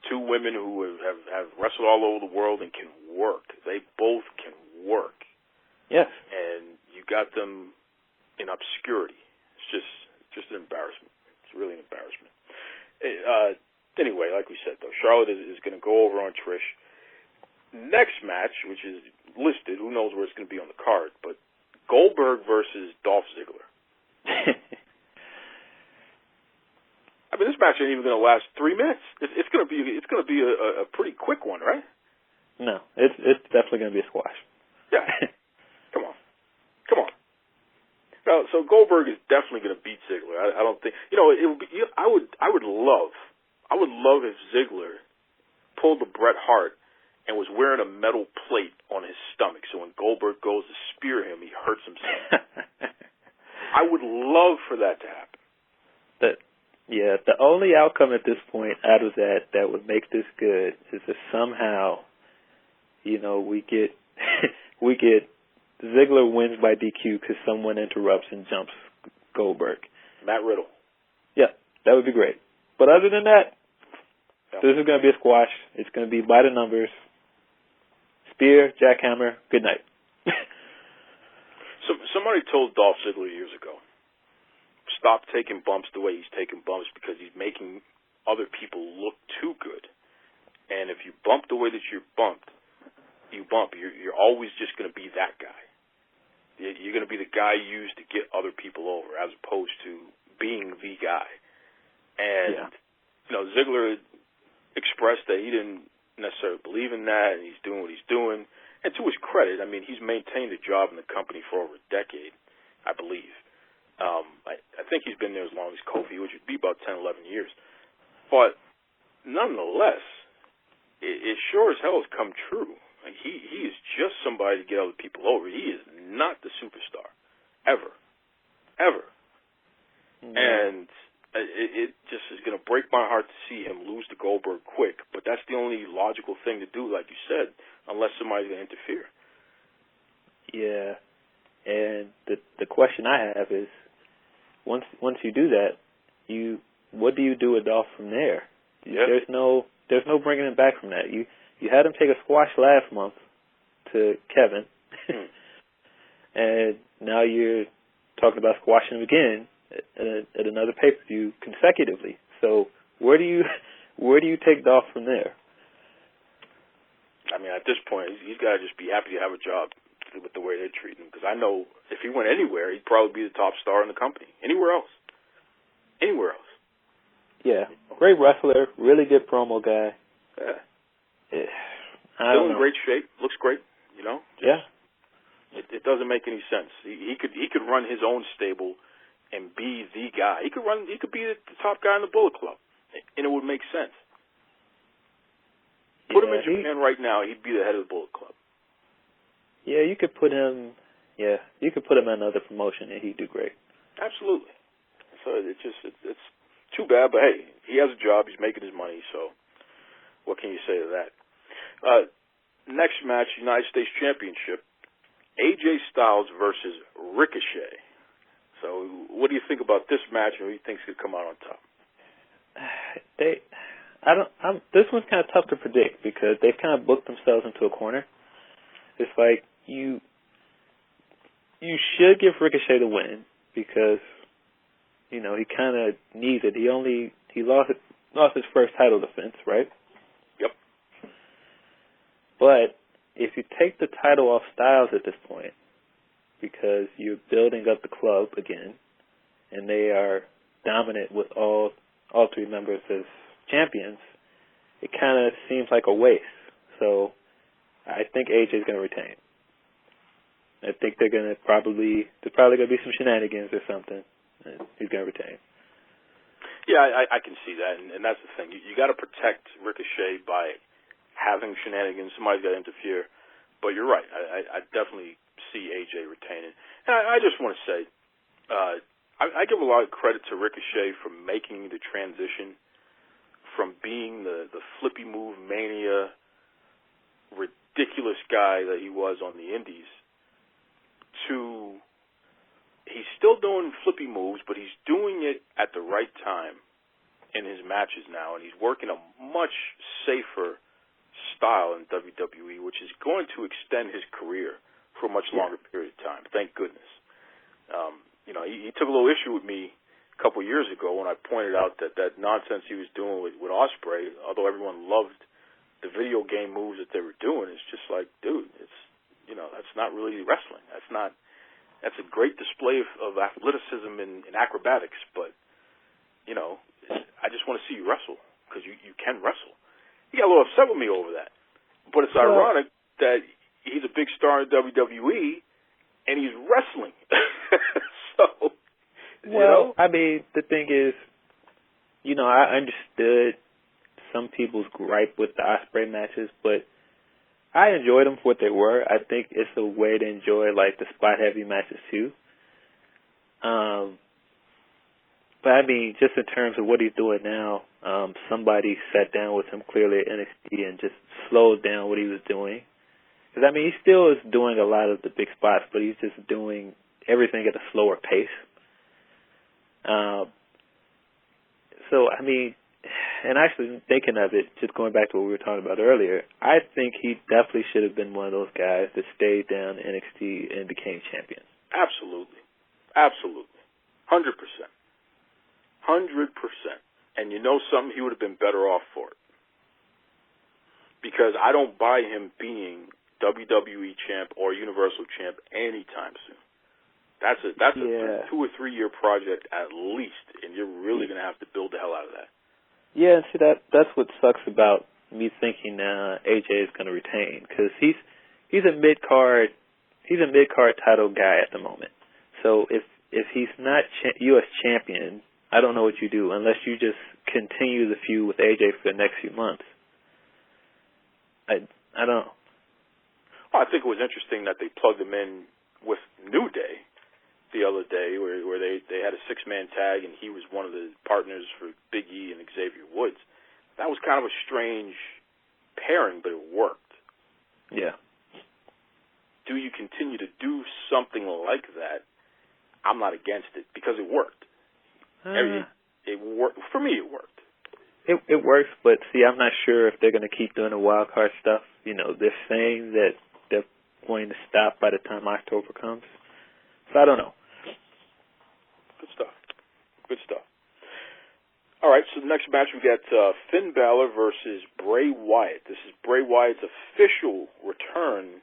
Two women who have wrestled all over the world and can work. They both can work. Yes. And you got them in obscurity. It's just an embarrassment. It's really an embarrassment. Anyway, like we said, though, Charlotte is going to go over on Trish. Next match, which is listed, who knows where it's going to be on the card, but Goldberg versus Dolph Ziggler. I mean, this match ain't even going to last 3 minutes. It's going to be a pretty quick one, right? No, it's definitely going to be a squash. Yeah. Come on. So Goldberg is definitely going to beat Ziggler. I don't think it would be. I would love if Ziggler pulled the Bret Hart and was wearing a metal plate on his stomach, so when Goldberg goes to spear him, he hurts himself. I would love for that to happen. The only outcome at this point out of that would make this good is if somehow, we get Ziggler wins by DQ because someone interrupts and jumps Goldberg. Matt Riddle. Yeah, that would be great. But other than that, this is going to be a squash. It's going to be by the numbers. Spear, jackhammer, good night. Somebody told Dolph Ziggler years ago, stop taking bumps the way he's taking bumps because he's making other people look too good. And if you bump the way that you're bumped, you're always just going to be that guy. You're going to be the guy used to get other people over as opposed to being the guy. And, Ziggler expressed that he didn't necessarily believe in that, and he's doing what he's doing. And to his credit, I mean, he's maintained a job in the company for over a decade, I believe. I think he's been there as long as Kofi, which would be about 10, 11 years. But nonetheless, it sure as hell has come true. Like he is just somebody to get other people over. He is not the superstar, ever. Mm-hmm. And it just is going to break my heart to see him lose to Goldberg quick. But that's the only logical thing to do, like you said, unless somebody's going to interfere. Yeah, and the question I have is, once you do that, what do you do with Dolph from there? Yeah. There's no bringing him back from that. You had him take a squash last month to Kevin, and now you're talking about squashing him again at another pay-per-view consecutively. So where do you take Dolph from there? I mean, at this point, he's got to just be happy to have a job with the way they're treating him. Because I know if he went anywhere, he'd probably be the top star in the company. Anywhere else. Yeah, great wrestler, really good promo guy. Yeah. Still in great shape, looks great. Yeah. It doesn't make any sense. He could run his own stable and be the guy. He could be the top guy in the Bullet Club, and it would make sense. Put him in Japan right now, he'd be the head of the Bullet Club. Yeah, you could put him in another promotion and he'd do great. Absolutely. So it's too bad, but hey, he has a job, he's making his money, so what can you say to that? Next match, United States Championship, AJ Styles versus Ricochet. So what do you think about this match, and who do you think could come out on top? This one's kind of tough to predict because they've kind of booked themselves into a corner. It's like you should give Ricochet the win because he kind of needs it. He lost his first title defense, right? Yep. But if you take the title off Styles at this point, because you're building up the club again, and they are dominant with all three members as champions, it kind of seems like a waste. So I think AJ's going to retain. I think there's probably going to be some shenanigans or something, and he's going to retain. Yeah, I can see that, and that's the thing. You got to protect Ricochet by having shenanigans. Somebody's got to interfere. But you're right. I definitely see AJ retaining. And I just want to say, I give a lot of credit to Ricochet for making the transition from being the flippy move mania, ridiculous guy that he was on the indies to he's still doing flippy moves, but he's doing it at the right time in his matches now, and he's working a much safer style in WWE, which is going to extend his career for a much longer period of time. Thank goodness. He took a little issue with me a couple of years ago when I pointed out that nonsense he was doing with Ospreay, although everyone loved the video game moves that they were doing. It's just like, dude, that's not really wrestling. That's a great display of athleticism and acrobatics, but, I just want to see you wrestle because you can wrestle. He got a little upset with me over that. But it's ironic that he's a big star in WWE and he's wrestling. I mean, the thing is, I understood some people's gripe with the Ospreay matches, but I enjoyed them for what they were. I think it's a way to enjoy, the spot-heavy matches, too. But, I mean, just in terms of what he's doing now, somebody sat down with him clearly at NXT and just slowed down what he was doing. Because, I mean, he still is doing a lot of the big spots, but he's just doing everything at a slower pace. I mean, and actually thinking of it, just going back to what we were talking about earlier, I think he definitely should have been one of those guys that stayed down in NXT and became champion. Absolutely. 100%. 100%. And you know something? He would have been better off for it. Because I don't buy him being WWE champ or Universal champ anytime soon. That's a 2 or 3 year project at least, and you're really going to have to build the hell out of that. Yeah, and see, that's what sucks about me thinking AJ is going to retain, because he's a mid-card title guy at the moment. So if he's not U.S. champion, I don't know what you do unless you just continue the feud with AJ for the next few months. I don't know. Well, I think it was interesting that they plugged him in with New Day the other day, where they had a 6-man tag and he was one of the partners for Big E and Xavier Woods. That was kind of a strange pairing, but it worked. Yeah. Do you continue to do something like that? I'm not against it because it worked. It worked. For me, it worked. It works, but see, I'm not sure if they're going to keep doing the wild card stuff. They're saying that they're going to stop by the time October comes. So I don't know. Good stuff. All right, so the next match we got Finn Balor versus Bray Wyatt. This is Bray Wyatt's official return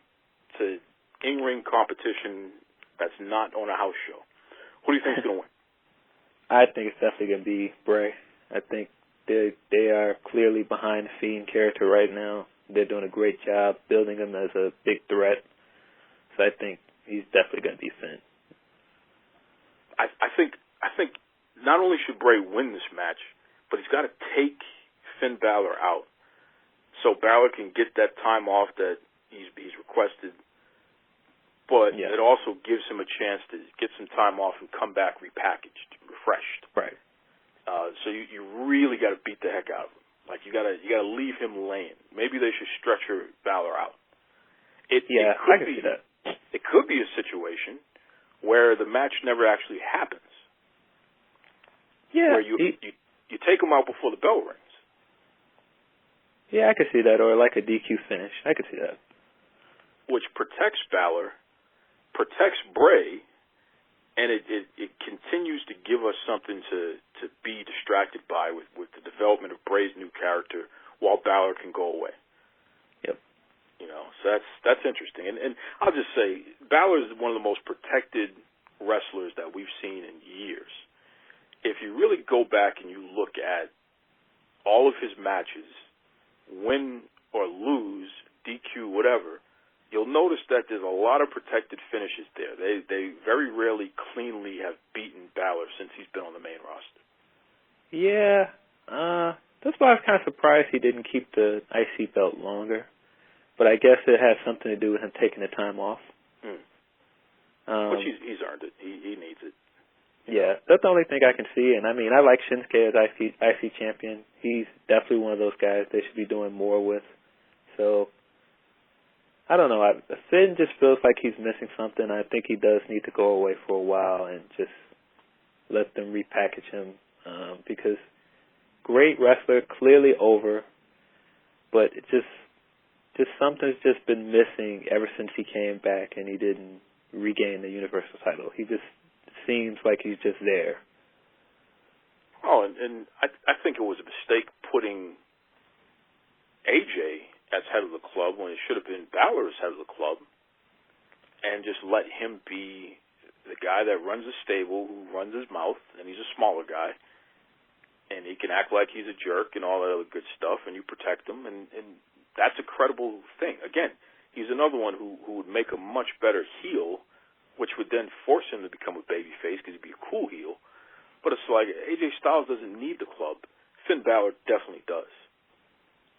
to in-ring competition that's not on a house show. Who do you think is going to win? I think it's definitely going to be Bray. I think they are clearly behind the Fiend character right now. They're doing a great job building him as a big threat. So I think he's definitely going to be Finn. I think not only should Bray win this match, but he's got to take Finn Balor out so Balor can get that time off that he's requested. But it also gives him a chance to get some time off and come back repackaged, refreshed. Right. So you really got to beat the heck out of him. Like you got to leave him laying. Maybe they should stretcher Balor out. I can see that. It could be a situation where the match never actually happens. Yeah. Where you take him out before the bell rings. Yeah, I could see that, or like a DQ finish. I could see that. Which protects Balor, protects Bray, and it continues to give us something to be distracted by with the development of Bray's new character while Balor can go away. Yep. So that's interesting. And I'll just say, Balor is one of the most protected wrestlers that we've seen in years. If you really go back and you look at all of his matches, win or lose, DQ, whatever, you'll notice that there's a lot of protected finishes there. They very rarely cleanly have beaten Balor since he's been on the main roster. Yeah. That's why I was kind of surprised he didn't keep the IC belt longer. But I guess it has something to do with him taking the time off. Which he's earned it. He needs it. Yeah, that's the only thing I can see. And, I mean, I like Shinsuke as IC champion. He's definitely one of those guys they should be doing more with. So, I don't know. Finn just feels like he's missing something. I think he does need to go away for a while and just let them repackage him because great wrestler, clearly over, but it just something's just been missing ever since he came back and he didn't regain the Universal title. He just seems like he's just there. Oh, and I think it was a mistake putting AJ as head of the club when it should have been Balor as head of the club, and just let him be the guy that runs the stable, who runs his mouth, and he's a smaller guy, and he can act like he's a jerk and all that other good stuff, and you protect him, and that's a credible thing. Again, he's another one who would make a much better heel, which would then force him to become a babyface because he'd be a cool heel. But it's like AJ Styles doesn't need the club. Finn Balor definitely does.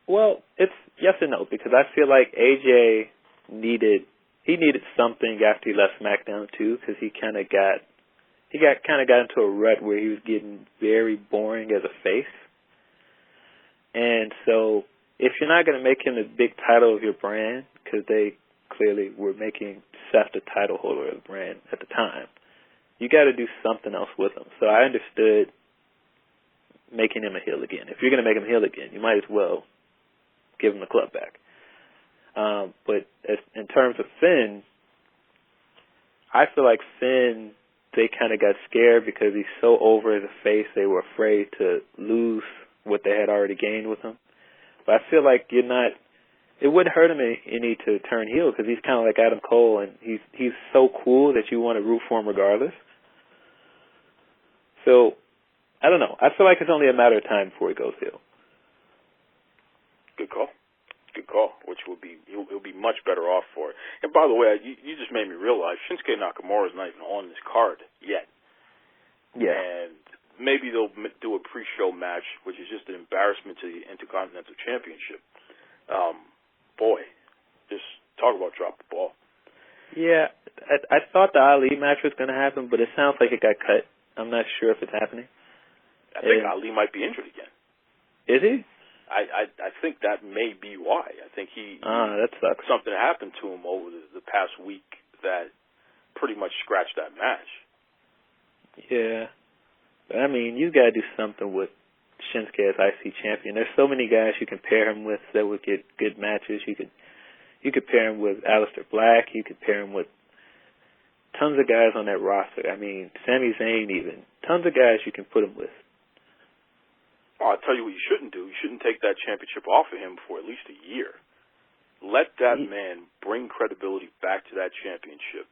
Well, it's yes and no, because I feel like AJ needed something after he left SmackDown too, because he kind of got into a rut where he was getting very boring as a face. And so, if you're not going to make him the big title of your brand, because they clearly were making Seth the title holder of the brand at the time, you got to do something else with him. So I understood making him a heel again. If you're going to make him a heel again, you might as well give him the club back. But in terms of Finn, I feel like Finn, they kind of got scared because he's so over as a face, they were afraid to lose what they had already gained with him. But I feel like it wouldn't hurt him any to turn heel because he's kind of like Adam Cole, and he's so cool that you want to root for him regardless. So, I don't know. I feel like it's only a matter of time before he goes heel. Good call. Good call, which he'll be much better off for it. And by the way, you just made me realize Shinsuke Nakamura is not even on this card yet. Yeah. And maybe they'll do a pre-show match, which is just an embarrassment to the Intercontinental Championship. Boy, just talk about drop the ball. Yeah, I thought the Ali match was going to happen, but it sounds like it got cut. I'm not sure if it's happening. I think Ali might be injured again. Is he? I think that may be why. I think that sucks. Something happened to him over the past week that pretty much scratched that match. Yeah. But, I mean, you got to do something with Shinsuke as IC champion. There's so many guys you can pair him with that would get good matches. You could pair him with Aleister Black. You could pair him with tons of guys on that roster. I mean, Sami Zayn even. Tons of guys you can put him with. Oh, I'll tell you what you shouldn't do. You shouldn't take that championship off of him for at least a year. Let that man bring credibility back to that championship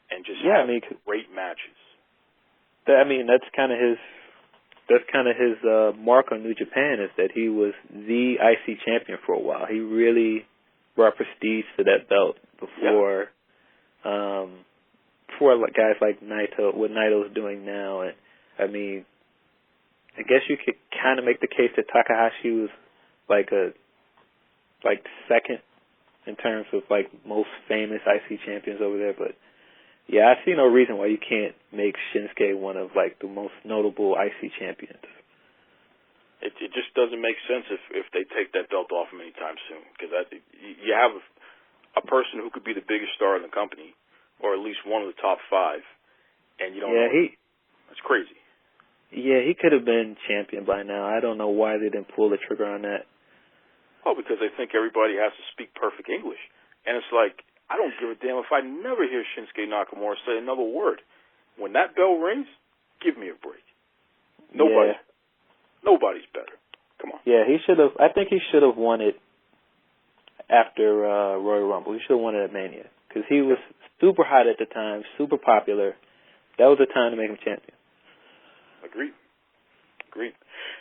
and just have great matches. That's kind of his mark on New Japan, is that he was the IC champion for a while. He really brought prestige to that belt before guys like Naito, what Naito's doing now. And I mean, I guess you could kind of make the case that Takahashi was like second in terms of like most famous IC champions over there. But yeah, I see no reason why you can't make Shinsuke one of like the most notable IC champions. It just doesn't make sense if they take that belt off him anytime soon, because you have a person who could be the biggest star in the company, or at least one of the top 5, and you don't know. That's crazy. Yeah, he could have been champion by now. I don't know why they didn't pull the trigger on that. Oh, because they think everybody has to speak perfect English. And it's like, I don't give a damn if I never hear Shinsuke Nakamura say another word. When that bell rings, give me a break. Nobody's better. Come on. Yeah, he should have. I think he should have won it after Royal Rumble. He should have won it at Mania, because he was super hot at the time, super popular. That was the time to make him champion. Agreed.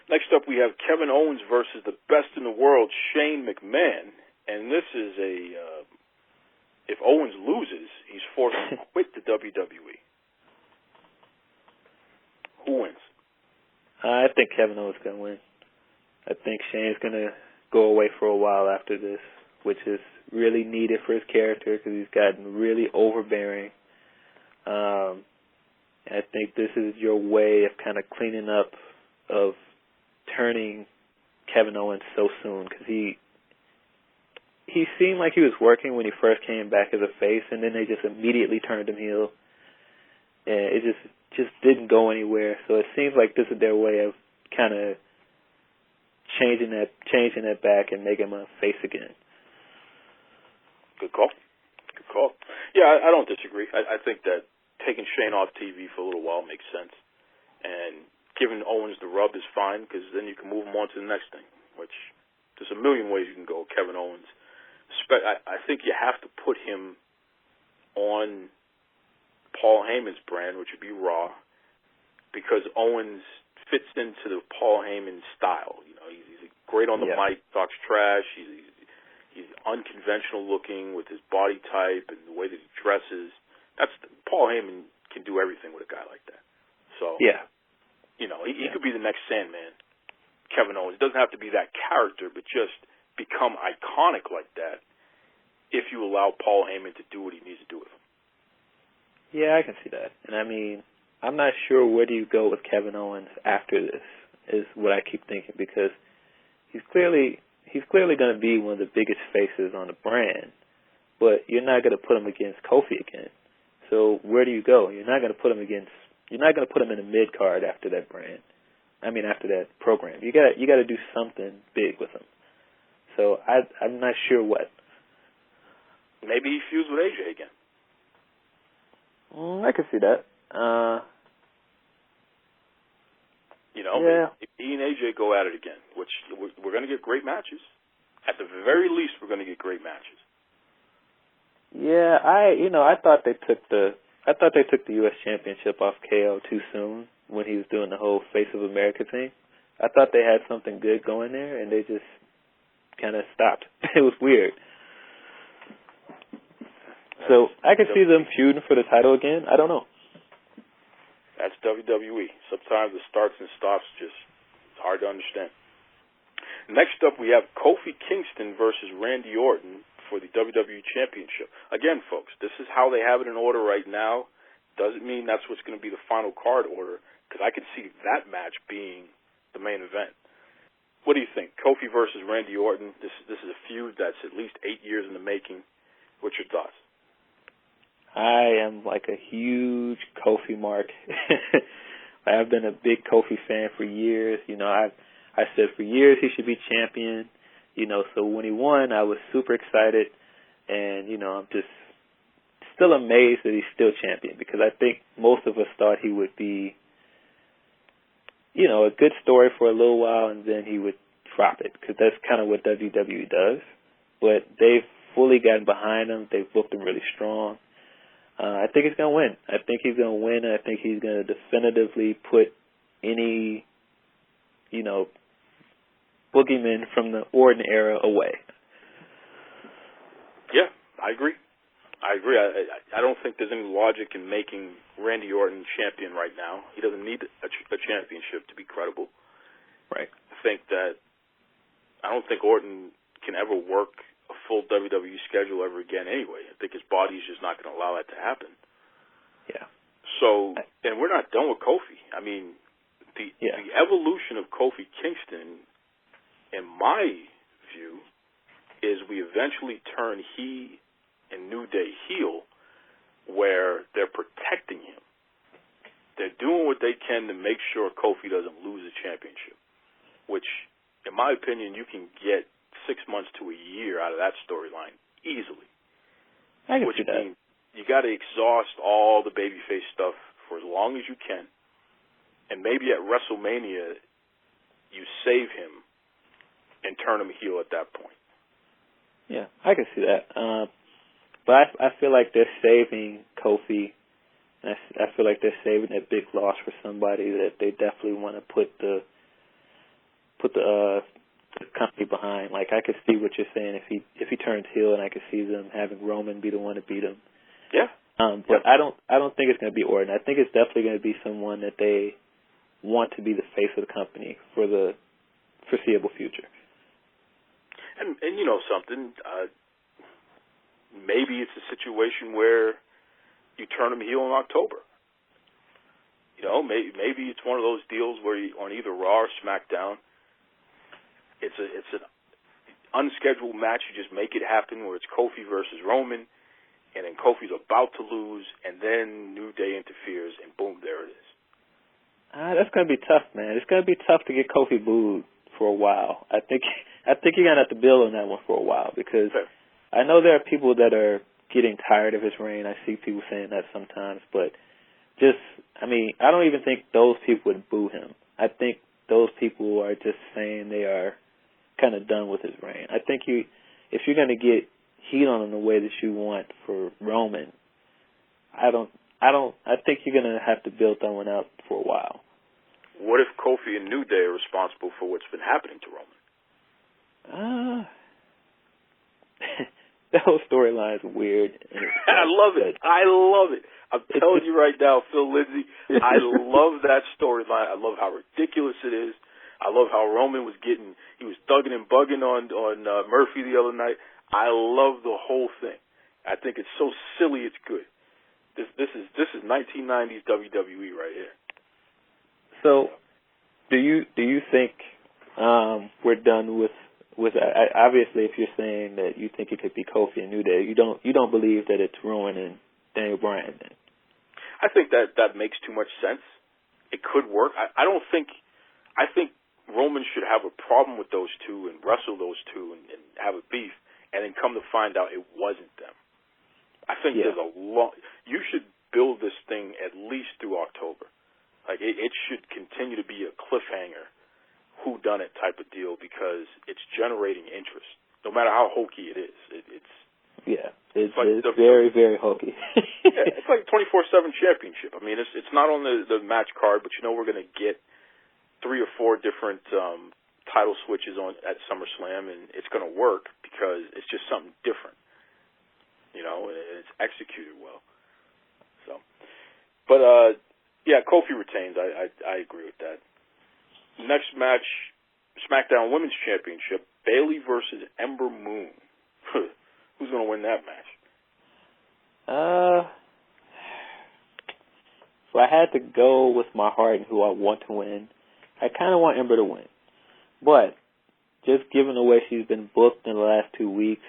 Next up, we have Kevin Owens versus the best in the world, Shane McMahon. And this is if Owens loses, he's forced to quit the WWE. Who wins? I think Kevin Owens is going to win. I think Shane's going to go away for a while after this, which is really needed for his character because he's gotten really overbearing. And I think this is your way of kind of cleaning up, of turning Kevin Owens so soon, because he seemed like he was working when he first came back as a face, and then they just immediately turned him heel, and it just didn't go anywhere. So it seems like this is their way of kind of changing that back and making him a face again. Good call. Yeah, I don't disagree. I think that taking Shane off TV for a little while makes sense, and giving Owens the rub is fine, because then you can move him on to the next thing, which there's a million ways you can go with Kevin Owens. I think you have to put him on Paul Heyman's brand, which would be Raw, because Owens fits into the Paul Heyman style. You know, he's great on the mic, talks trash. He's unconventional looking with his body type and the way that he dresses. Paul Heyman can do everything with a guy like that. So you know, he could be the next Sandman, Kevin Owens. It doesn't have to be that character, but just become iconic like that if you allow Paul Heyman to do what he needs to do with him. Yeah, I can see that. And I mean, I'm not sure where do you go with Kevin Owens after this, is what I keep thinking, because he's clearly going to be one of the biggest faces on the brand, but you're not going to put him against Kofi again. So where do you go? You're not going to put him in the mid card after that brand. I mean, after that program, you got to do something big with him. So I'm not sure what. Maybe he fused with AJ again. I can see that. If he and AJ go at it again, which we're going to get great matches. At the very least, we're going to get great matches. Yeah, I thought they took the U.S. Championship off KO too soon when he was doing the whole Face of America thing. I thought they had something good going there, and they just kind of stopped. It was weird. So I could see them feuding for the title again. I don't know. That's WWE. Sometimes the starts and stops it's hard to understand. Next up, we have Kofi Kingston versus Randy Orton for the WWE Championship. Again, folks, this is how they have it in order right now. Doesn't mean that's what's going to be the final card order, because I could see that match being the main event. What do you think? Kofi versus Randy Orton. This is a feud that's at least 8 years in the making. What's your thoughts? I am like a huge Kofi mark. I've been a big Kofi fan for years. You know, I said for years he should be champion. You know, so when he won, I was super excited. And, you know, I'm just still amazed that he's still champion, because I think most of us thought he would be, you know, a good story for a little while and then he would drop it, because that's kind of what WWE does. But they've fully gotten behind him. They've booked him really strong. I think he's going to win. I think he's going to win. I think he's going to definitively put any, you know, boogeyman from the Orton era away. Yeah, I agree. I don't think there's any logic in making Randy Orton champion right now. He doesn't need a championship to be credible. Right. I don't think Orton can ever work a full WWE schedule ever again anyway. I think his body's just not going to allow that to happen. Yeah. So, and we're not done with Kofi. I mean, the evolution of Kofi Kingston, in my view, is we eventually turn he and New Day heel, where they're protecting him. They're doing what they can to make sure Kofi doesn't lose the championship, which, in my opinion, you can get 6 months to a year out of that storyline easily. I can which see that. means you got to exhaust all the babyface stuff for as long as you can, and maybe at WrestleMania you save him and turn him heel at that point. Yeah, I can see that. But I feel like they're saving Kofi, and I feel like they're saving that big loss for somebody that they definitely want to put the company behind. Like, I could see what you're saying if he turns heel, and I could see them having Roman be the one to beat him. Yeah. But I don't think it's going to be Orton. I think it's definitely going to be someone that they want to be the face of the company for the foreseeable future. And you know something, maybe it's a situation where you turn him heel in October. Maybe it's one of those deals where on either Raw or SmackDown, it's an unscheduled match. You just make it happen where it's Kofi versus Roman, and then Kofi's about to lose, and then New Day interferes, and boom, there it is. That's going to be tough, man. It's going to be tough to get Kofi booed for a while. I think you're going to have to build on that one for a while, because I know there are people that are getting tired of his reign. I see people saying that sometimes, but I don't even think those people would boo him. I think those people are just saying they are kind of done with his reign. I think if you're going to get heat on him the way that you want for Roman, I think you're going to have to build that one out for a while. What if Kofi and New Day are responsible for what's been happening to Roman? That whole storyline is weird. I love it. I'm telling you right now, Phil Lindsey, I love that storyline. I love how ridiculous it is. I love how Roman he was thugging and bugging on Murphy the other night. I love the whole thing. I think it's so silly, it's good. This is 1990s WWE right here. So, do you think we're done with obviously, if you're saying that you think it could be Kofi and New Day, you don't believe that it's Rowan and Daniel Bryan then? I think that makes too much sense. It could work. I think Roman should have a problem with those two and wrestle those two and have a beef, and then come to find out it wasn't them. I think there's a long. You should build this thing at least through October. Like it should continue to be a cliffhanger, whodunit type of deal, because it's generating interest, no matter how hokey it is. It's very, very hokey. It's like a 24/7 championship. I mean, it's not on the match card, but we're going to get 3 or 4 different title switches at SummerSlam, and it's going to work because it's just something different. And it's executed well. So, but Kofi retains. I agree with that. Next match, SmackDown Women's Championship, Bayley versus Ember Moon. Who's going to win that match? If I had to go with my heart and who I want to win, I kind of want Ember to win. But just given the way she's been booked in the last 2 weeks,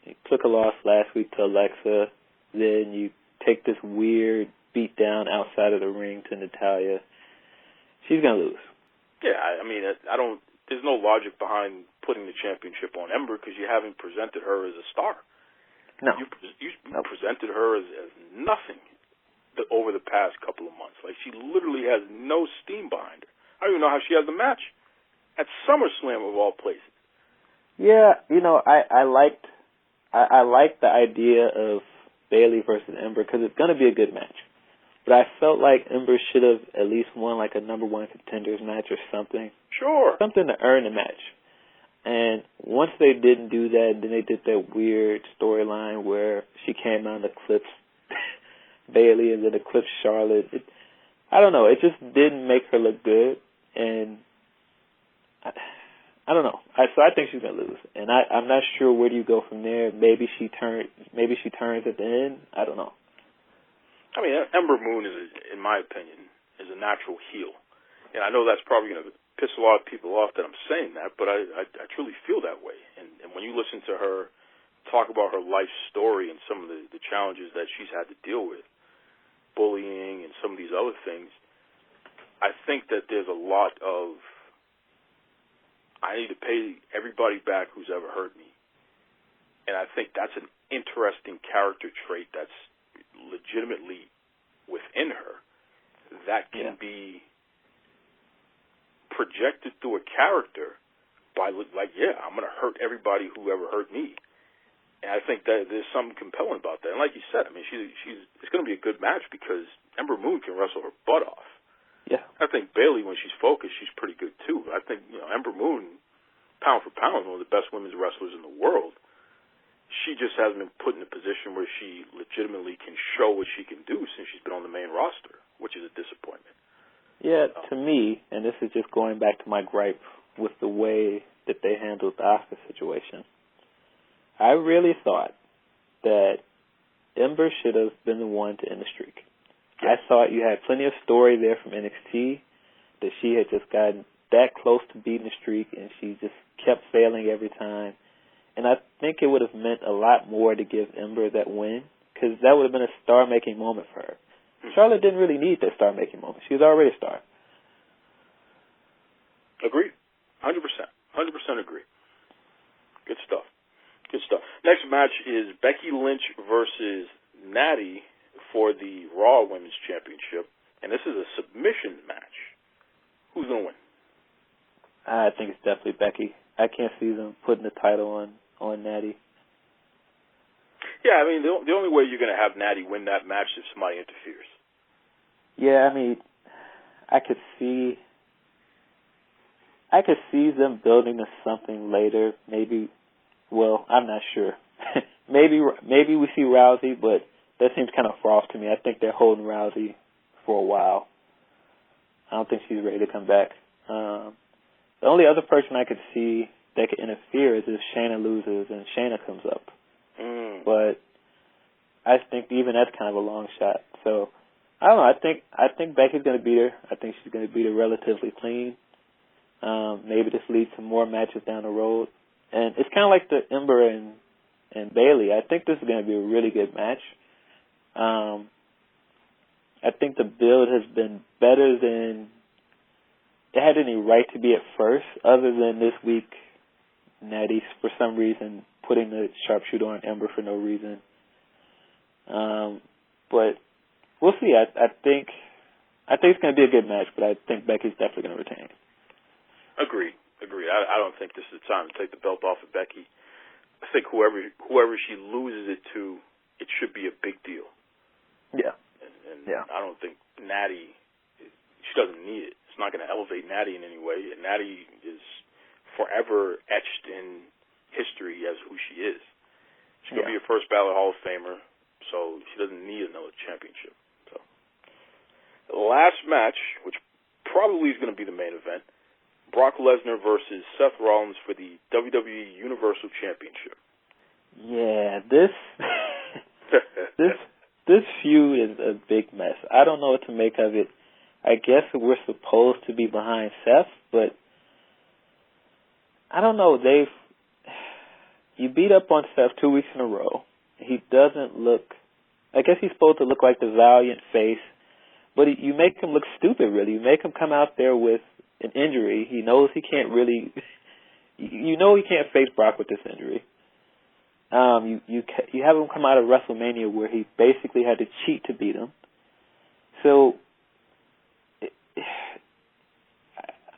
you took a loss last week to Alexa, then you take this weird beat down outside of the ring to Natalya, she's going to lose. Yeah, I mean, there's no logic behind putting the championship on Ember because you haven't presented her as a star. No. You presented her as nothing over the past couple of months. Like, she literally has no steam behind her. I don't even know how she has the match at SummerSlam of all places. Yeah, I liked the idea of Bayley versus Ember because it's going to be a good match. But I felt like Ember should have at least won like a number 1 contenders match or something. Sure. Something to earn the match. And once they didn't do that, then they did that weird storyline where she came out and eclipsed Bayley and then eclipsed Charlotte. I don't know. It just didn't make her look good. And I don't know. So I think she's going to lose. And I'm not sure where do you go from there. Maybe she turns at the end. I don't know. I mean, Ember Moon in my opinion, is a natural heel. And I know that's probably going to piss a lot of people off that I'm saying that, but I truly feel that way. And when you listen to her talk about her life story and some of the challenges that she's had to deal with, bullying and some of these other things, I think that there's a lot of, I need to pay everybody back who's ever hurt me. And I think that's an interesting character trait that's legitimately within her that can be projected through a character by I'm going to hurt everybody who ever hurt me. And I think that there's something compelling about that. And like you said, I mean, it's going to be a good match because Ember Moon can wrestle her butt off. Yeah. I think Bayley, when she's focused, she's pretty good too. I think, Ember Moon, pound for pound, one of the best women's wrestlers in the world. She just hasn't been put in a position where she legitimately can show what she can do since she's been on the main roster, which is a disappointment. Yeah, to me, and this is just going back to my gripe with the way that they handled the Asuka situation, I really thought that Ember should have been the one to end the streak. I thought you had plenty of story there from NXT, that she had just gotten that close to beating the streak, and she just kept failing every time. And I think it would have meant a lot more to give Ember that win, because that would have been a star-making moment for her. Charlotte didn't really need that star-making moment. She was already a star. Agreed. 100%. 100% agree. Good stuff. Good stuff. Next match is Becky Lynch versus Natty for the Raw Women's Championship. And this is a submission match. Who's going to win? I think it's definitely Becky. I can't see them putting the title on Natty. Yeah, I mean, the only way you're going to have Natty win that match is if somebody interferes. Yeah, I mean, I could see them building to something later. Maybe, well, I'm not sure. maybe we see Rousey, but that seems kind of far off to me. I think they're holding Rousey for a while. I don't think she's ready to come back. The only other person I could see that could interfere is if Shayna loses and Shayna comes up. But I think even that's kind of a long shot. So I don't know. I think Becky's going to beat her. I think she's going to beat her relatively clean. Maybe this leads to more matches down the road. And it's kind of like the Ember and Bayley. I think this is going to be a really good match. I think the build has been better than it had any right to be at first, other than this week Natty, for some reason, putting the sharpshooter on Ember for no reason. But we'll see. I think it's going to be a good match, but I think Becky's definitely going to retain. Agreed. I don't think this is the time to take the belt off of Becky. I think whoever she loses it to, it should be a big deal. Yeah. And I don't think Natty, she doesn't need it. It's not going to elevate Natty in any way. And Natty is forever etched in history as who she is. She's going to be a first ballot Hall of Famer, so she doesn't need another championship. So, the last match, which probably is going to be the main event, Brock Lesnar versus Seth Rollins for the WWE Universal Championship. Yeah, this feud is a big mess. I don't know what to make of it. I guess we're supposed to be behind Seth, but I don't know. You beat up on Seth 2 weeks in a row. He doesn't look. I guess he's supposed to look like the valiant face, but you make him look stupid. Really, you make him come out there with an injury. He knows he can't really. You know he can't face Brock with this injury. You have him come out of WrestleMania where he basically had to cheat to beat him. So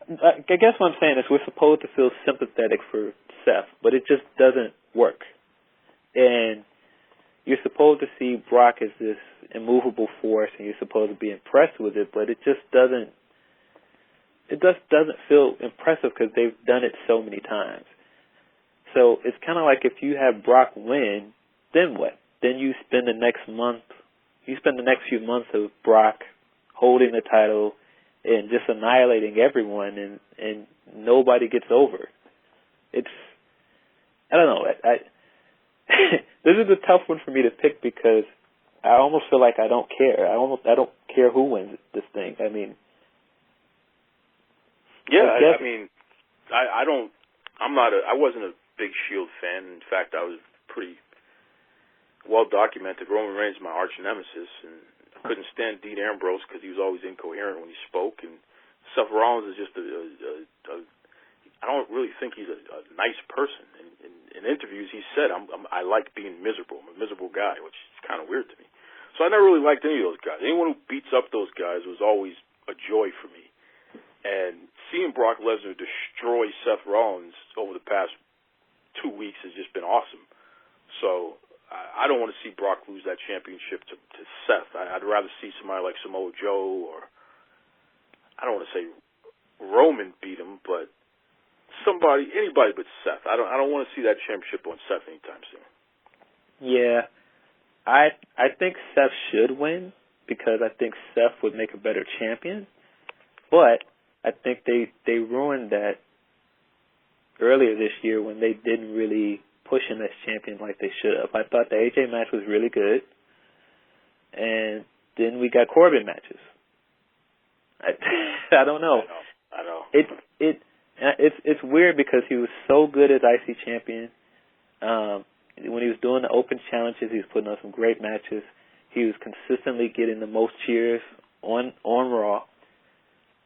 I guess what I'm saying is we're supposed to feel sympathetic for Seth, but it just doesn't work. And you're supposed to see Brock as this immovable force, and you're supposed to be impressed with it, but it just doesn't. It just doesn't feel impressive because they've done it so many times. So it's kind of like if you have Brock win, then what? Then you spend the next few months of Brock holding the title and just annihilating everyone, and nobody gets over. I don't know. This is a tough one for me to pick because I almost feel like I don't care. I don't care who wins this thing. I mean, yeah, I mean, I wasn't a big Shield fan. In fact, I was pretty well documented. Roman Reigns is my arch nemesis, and I couldn't stand Dean Ambrose because he was always incoherent when he spoke. And Seth Rollins is just I don't really think he's a nice person. In interviews, he said, I like being miserable. I'm a miserable guy, which is kind of weird to me. So I never really liked any of those guys. Anyone who beats up those guys was always a joy for me. And seeing Brock Lesnar destroy Seth Rollins over the past 2 weeks has just been awesome. So I don't want to see Brock lose that championship to Seth. I'd rather see somebody like Samoa Joe, or I don't want to say Roman beat him, but anybody but Seth. I don't want to see that championship on Seth anytime soon. Yeah, I think Seth should win because I think Seth would make a better champion, but I think they ruined that earlier this year when they didn't really push him as champion like they should have. I thought the AJ match was really good, and then we got Corbin matches. I don't know. I know. It's weird because he was so good as IC champion. When he was doing the open challenges, he was putting on some great matches. He was consistently getting the most cheers on Raw.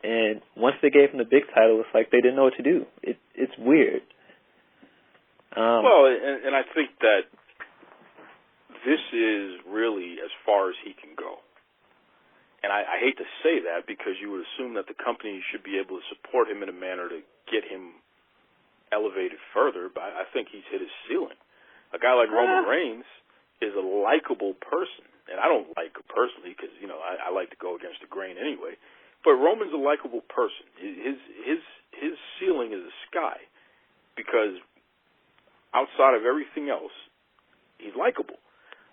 And once they gave him the big title, it's like they didn't know what to do. It's weird. Well, and I think that this is really as far as he can go. And I hate to say that because you would assume that the company should be able to support him in a manner to get him elevated further, but I think he's hit his ceiling. A guy like Roman Reigns is a likable person, and I don't like him personally because, you know, I like to go against the grain anyway, but Roman's a likable person. His ceiling is the sky because outside of everything else, he's likable.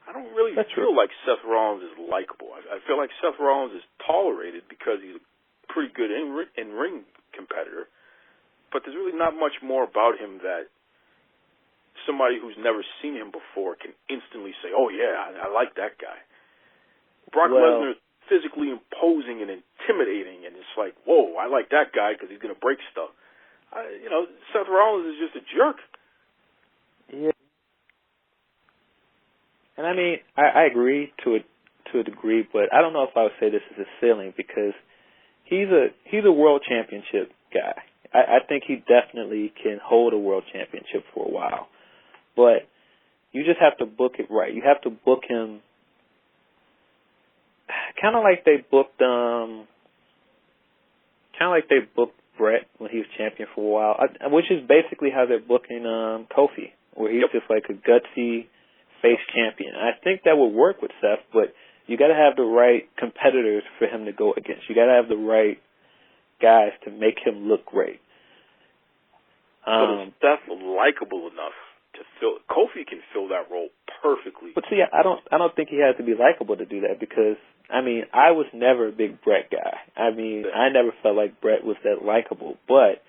I don't really feel like Seth Rollins is likable. I feel like Seth Rollins is tolerated because he's a pretty good in-ring competitor, but there's really not much more about him that somebody who's never seen him before can instantly say, oh, yeah, I like that guy. Brock Lesnar is physically imposing and intimidating, and it's like, whoa, I like that guy because he's going to break stuff. Seth Rollins is just a jerk. Yeah. And I mean, I agree to a degree, but I don't know if I would say this is a ceiling because he's a world championship guy. I think he definitely can hold a world championship for a while, but you just have to book it right. You have to book him kind of like they booked Brett when he was champion for a while, which is basically how they're booking Kofi, where he's just like a gutsy face champion. I think that would work with Seth, but you got to have the right competitors for him to go against. You got to have the right guys to make him look great. But is Seth likable enough to fill? Kofi can fill that role perfectly. But see, I don't think he has to be likable to do that because I mean I was never a big Brett guy. I mean I never felt like Brett was that likable, but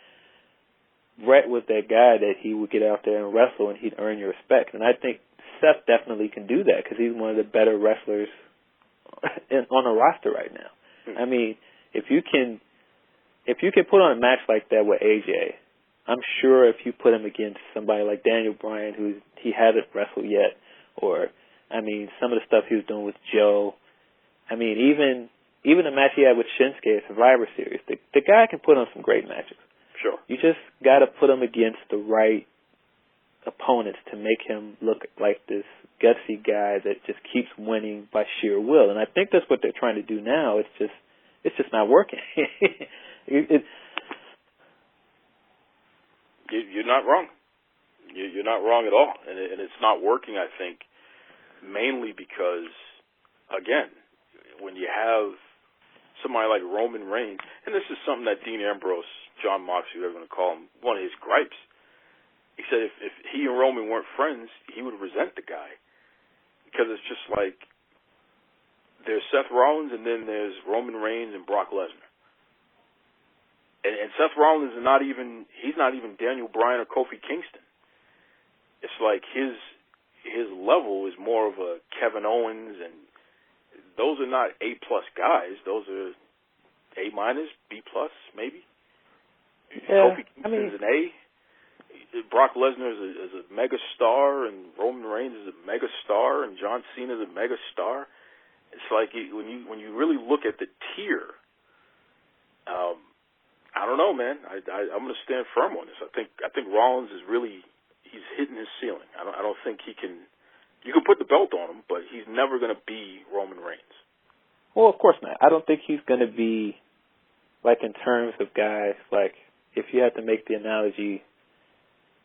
Brett was that guy that he would get out there and wrestle and he'd earn your respect. And I think Seth definitely can do that because he's one of the better wrestlers on the roster right now. I mean, if you can put on a match like that with AJ, I'm sure if you put him against somebody like Daniel Bryan, who he hasn't wrestled yet, or I mean, some of the stuff he was doing with Joe. I mean, even the match he had with Shinsuke at Survivor Series, the guy can put on some great matches. Sure. You just got to put him against the right opponents to make him look like this gutsy guy that just keeps winning by sheer will. And I think that's what they're trying to do now. It's just not working. You're not wrong. You're not wrong at all. And it's not working, I think, mainly because, again, when you have somebody like Roman Reigns, and this is something that Dean Ambrose, John Moxley, whatever you want to call him, one of his gripes. He said if he and Roman weren't friends, he would resent the guy. Because it's just like there's Seth Rollins and then there's Roman Reigns and Brock Lesnar. And Seth Rollins is not even Daniel Bryan or Kofi Kingston. It's like his level is more of a Kevin Owens, and those are not A+ guys. Those are A-, B+, maybe. Yeah, Kofi Kingston's an A. Brock Lesnar is a mega star, and Roman Reigns is a mega star, and John Cena is a mega star. It's like when you really look at the tier, I don't know, man. I'm going to stand firm on this. I think Rollins is really he's hitting his ceiling. I don't think he can. You can put the belt on him, but he's never going to be Roman Reigns. Well, of course not. I don't think he's going to be like in terms of guys like if you had to make the analogy.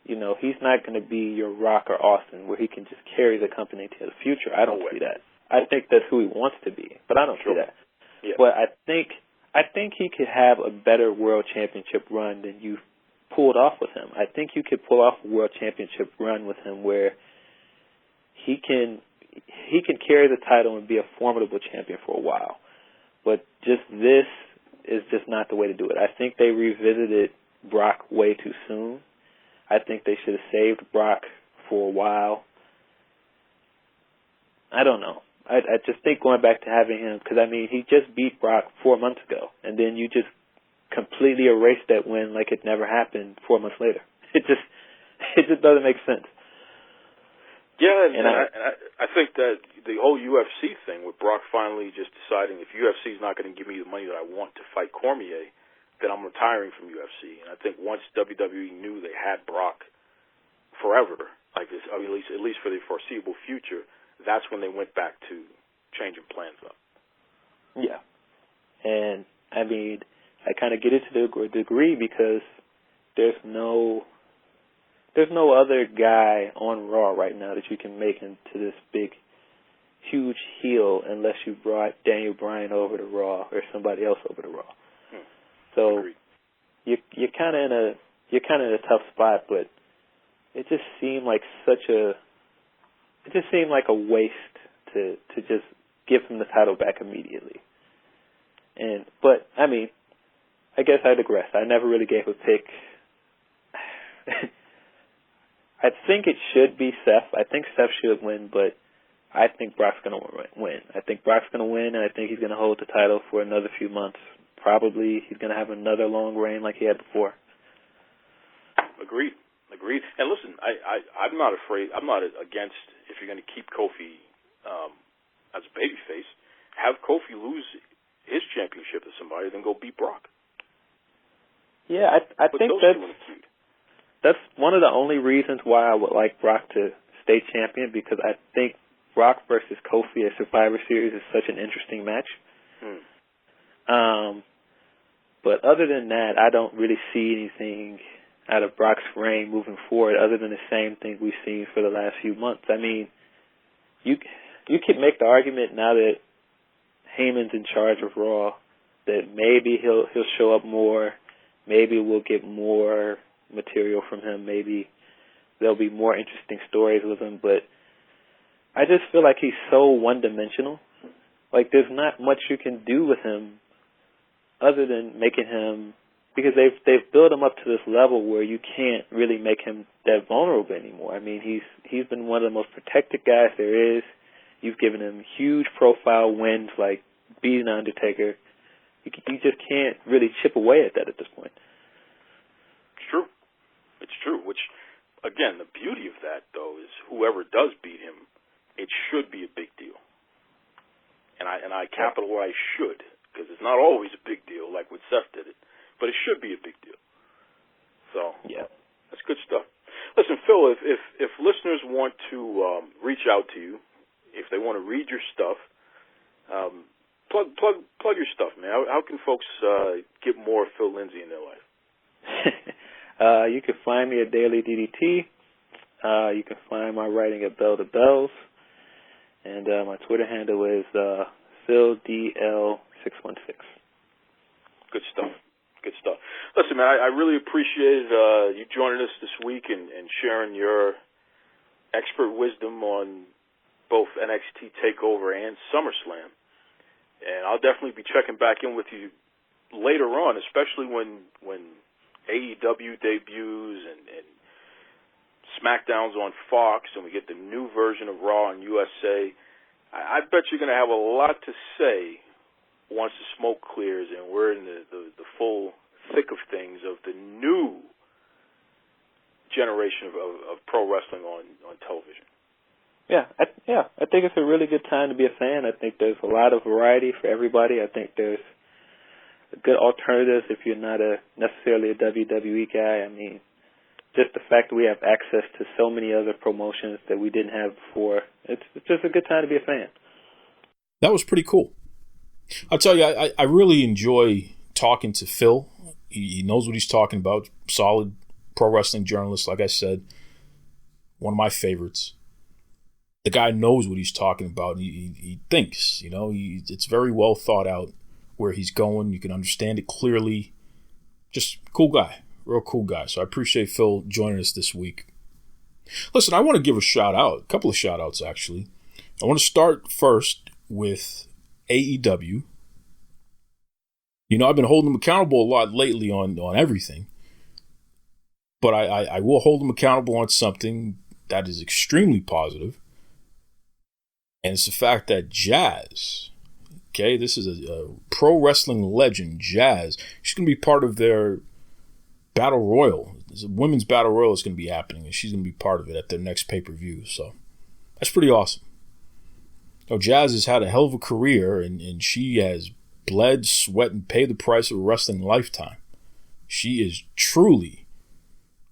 You know, he's not going to be your Rock or Austin where he can just carry the company to the future. I don't see that. I think that's who he wants to be, but I don't see that. Yeah. But I think he could have a better world championship run than you pulled off with him. I think you could pull off a world championship run with him where he can carry the title and be a formidable champion for a while. But just this is just not the way to do it. I think they revisited Brock way too soon. I think they should have saved Brock for a while. I don't know. I just think going back to having him, because, I mean, he just beat Brock 4 months ago, and then you just completely erased that win like it never happened 4 months later. It just doesn't make sense. Yeah, and I think that the whole UFC thing with Brock finally just deciding if UFC is not going to give me the money that I want to fight Cormier, then I'm retiring from UFC. And I think once WWE knew they had Brock forever, like this, at least for the foreseeable future, that's when they went back to changing plans up. Yeah. And, I mean, I kind of get it to a degree because there's no other guy on Raw right now that you can make into this big, huge heel unless you brought Daniel Bryan over to Raw or somebody else over to Raw. So you're kind of in a tough spot, but it just seemed like a waste to just give him the title back immediately. But I mean, I guess I digress. I never really gave a pick. I think it should be Seth. I think Seth should win, but I think Brock's going to win. I think Brock's going to win, and I think he's going to hold the title for another few months. Probably he's going to have another long reign like he had before. Agreed. And listen, I'm not afraid. I'm not against if you're going to keep Kofi as a babyface, have Kofi lose his championship to somebody, then go beat Brock. Yeah, I think that's one of the only reasons why I would like Brock to stay champion, because I think Brock versus Kofi at Survivor Series is such an interesting match. But other than that, I don't really see anything out of Brock's reign moving forward other than the same thing we've seen for the last few months. I mean, you could make the argument now that Heyman's in charge of Raw that maybe he'll show up more, maybe we'll get more material from him, maybe there'll be more interesting stories with him, but I just feel like he's so one-dimensional. Like, there's not much you can do with him other than making him, because they've built him up to this level where you can't really make him that vulnerable anymore. I mean, he's been one of the most protected guys there is. You've given him huge profile wins like beating The Undertaker. You just can't really chip away at that at this point. It's true, which, again, the beauty of that, though, is whoever does beat him, it should be a big deal. And I capitalize should, because it's not always a big deal like when Seth did it, but it should be a big deal. So, yeah, that's good stuff. Listen, Phil, if listeners want to reach out to you, if they want to read your stuff, plug your stuff, man. How can folks get more Phil Lindsey in their life? You can find me at Daily DDT. You can find my writing at Bell to Bells. And my Twitter handle is PhilDL616. Good stuff. Listen, man, I really appreciate you joining us this week and sharing your expert wisdom on both NXT TakeOver and SummerSlam. And I'll definitely be checking back in with you later on, especially when AEW debuts and SmackDown's on Fox and we get the new version of Raw on USA. I bet you're going to have a lot to say once the smoke clears and we're in the full thick of things of the new generation of pro wrestling on television. Yeah, I think it's a really good time to be a fan. I think there's a lot of variety for everybody. I think there's good alternatives if you're not necessarily a WWE guy. I mean, just the fact that we have access to so many other promotions that we didn't have before, it's just a good time to be a fan. That was pretty cool. I'll tell you, I really enjoy talking to Phil. He knows what he's talking about. Solid pro wrestling journalist, like I said. One of my favorites. The guy knows what he's talking about. He thinks, it's very well thought out where he's going. You can understand it clearly. Just cool guy. Real cool guy. So I appreciate Phil joining us this week. Listen, I want to give a couple of shout outs actually. I want to start first with AEW. I've been holding them accountable a lot lately on everything. But I will hold them accountable on something that is extremely positive. And it's the fact that Jazz, okay, this is a pro wrestling legend, Jazz. She's going to be part of their Battle Royal. There's a women's Battle Royal is going to be happening, and she's going to be part of it at their next pay-per-view. So that's pretty awesome. Jazz has had a hell of a career, and she has bled, sweat, and paid the price of a wrestling lifetime. She is truly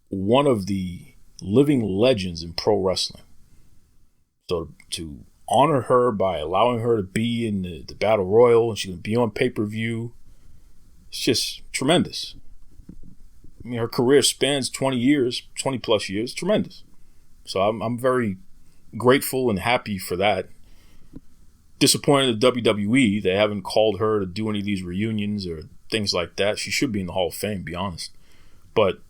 one of the living legends in pro wrestling. So to honor her by allowing her to be in the Battle Royal, and she's going to be on pay-per-view, it's just tremendous. I mean, her career spans 20 years, 20 plus years, tremendous. So I'm very grateful and happy for that. Disappointed at WWE. They haven't called her to do any of these reunions or things like that. She should be in the Hall of Fame, to be honest. But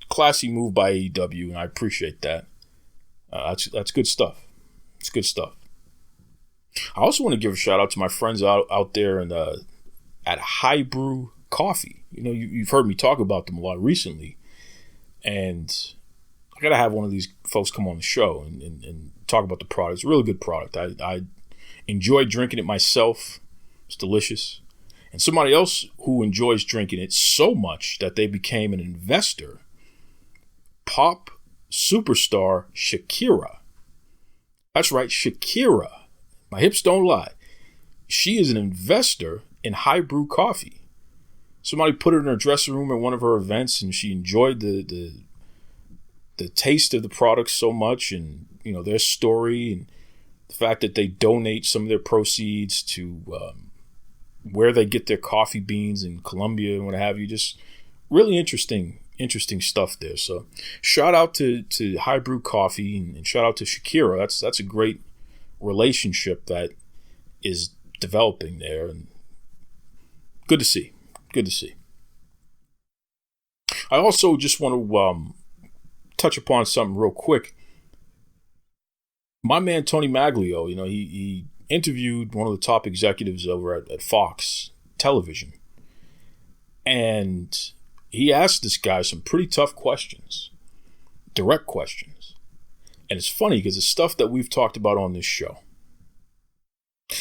classy move by AEW, and I appreciate that. That's good stuff. It's good stuff. I also want to give a shout out to my friends out there and at High Brew Coffee. You've heard me talk about them a lot recently, and I gotta have one of these folks come on the show and talk about the product. It's a really good product. I enjoy drinking it myself. It's delicious. And somebody else who enjoys drinking it so much that they became an investor, pop superstar Shakira. That's right, Shakira. My hips don't lie. She is an investor in High Brew Coffee. Somebody put her in her dressing room at one of her events, and she enjoyed the taste of the product so much, and their story, and the fact that they donate some of their proceeds to where they get their coffee beans in Colombia and what have you. Just really interesting stuff there. So shout out to High Brew Coffee, and shout out to Shakira. That's a great relationship that is developing there, and good to see. I also just want to touch upon something real quick. My man Tony Maglio, he interviewed one of the top executives over at Fox Television, and he asked this guy some pretty tough questions, direct questions. And it's funny because it's stuff that we've talked about on this show.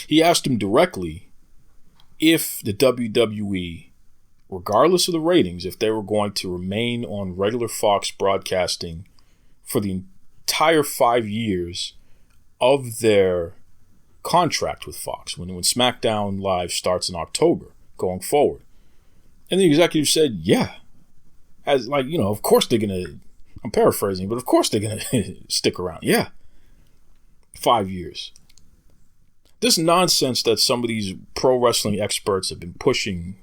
He asked him directly if the WWE, regardless of the ratings, if they were going to remain on regular Fox broadcasting for the entire 5 years of their contract with Fox, when SmackDown Live starts in October going forward. And the executive said, yeah. Of course they're going to, I'm paraphrasing, but of course they're going to stick around. Yeah. 5 years. This nonsense that some of these pro wrestling experts have been pushing,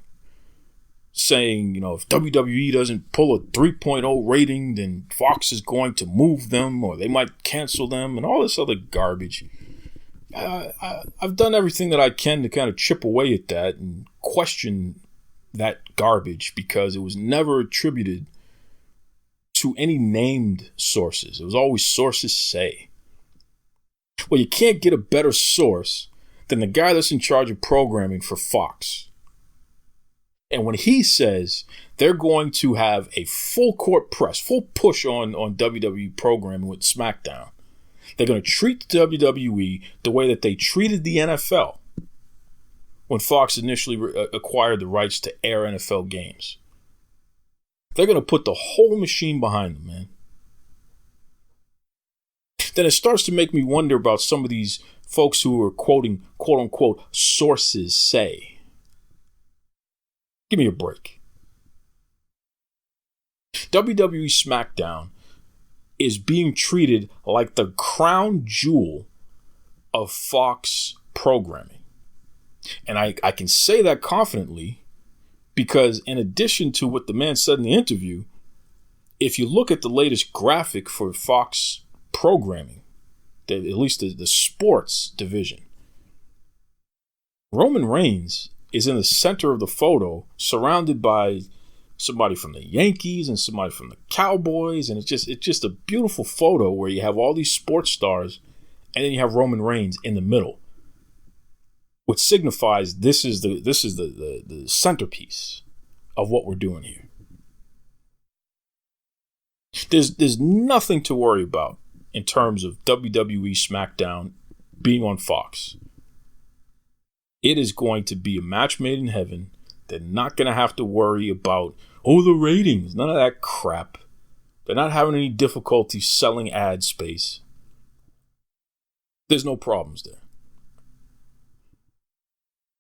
saying, if WWE doesn't pull a 3.0 rating, then Fox is going to move them, or they might cancel them, and all this other garbage. I've done everything that I can to kind of chip away at that and question that garbage, because it was never attributed to any named sources. It was always sources say. Well, you can't get a better source than the guy that's in charge of programming for Fox. And when he says they're going to have a full court press, full push on WWE programming with SmackDown, they're going to treat the WWE the way that they treated the NFL when Fox initially acquired the rights to air NFL games. They're going to put the whole machine behind them, man. Then it starts to make me wonder about some of these folks who are quoting, quote unquote, sources say. Give me a break. WWE SmackDown is being treated like the crown jewel of Fox programming. And I can say that confidently because in addition to what the man said in the interview, if you look at the latest graphic for Fox programming, at least the sports division, Roman Reigns is in the center of the photo, surrounded by somebody from the Yankees and somebody from the Cowboys, and it's just a beautiful photo where you have all these sports stars, and then you have Roman Reigns in the middle, which signifies this is the centerpiece of what we're doing here. There's nothing to worry about in terms of WWE SmackDown being on Fox. It is going to be a match made in heaven. They're not going to have to worry about, the ratings. None of that crap. They're not having any difficulty selling ad space. There's no problems there.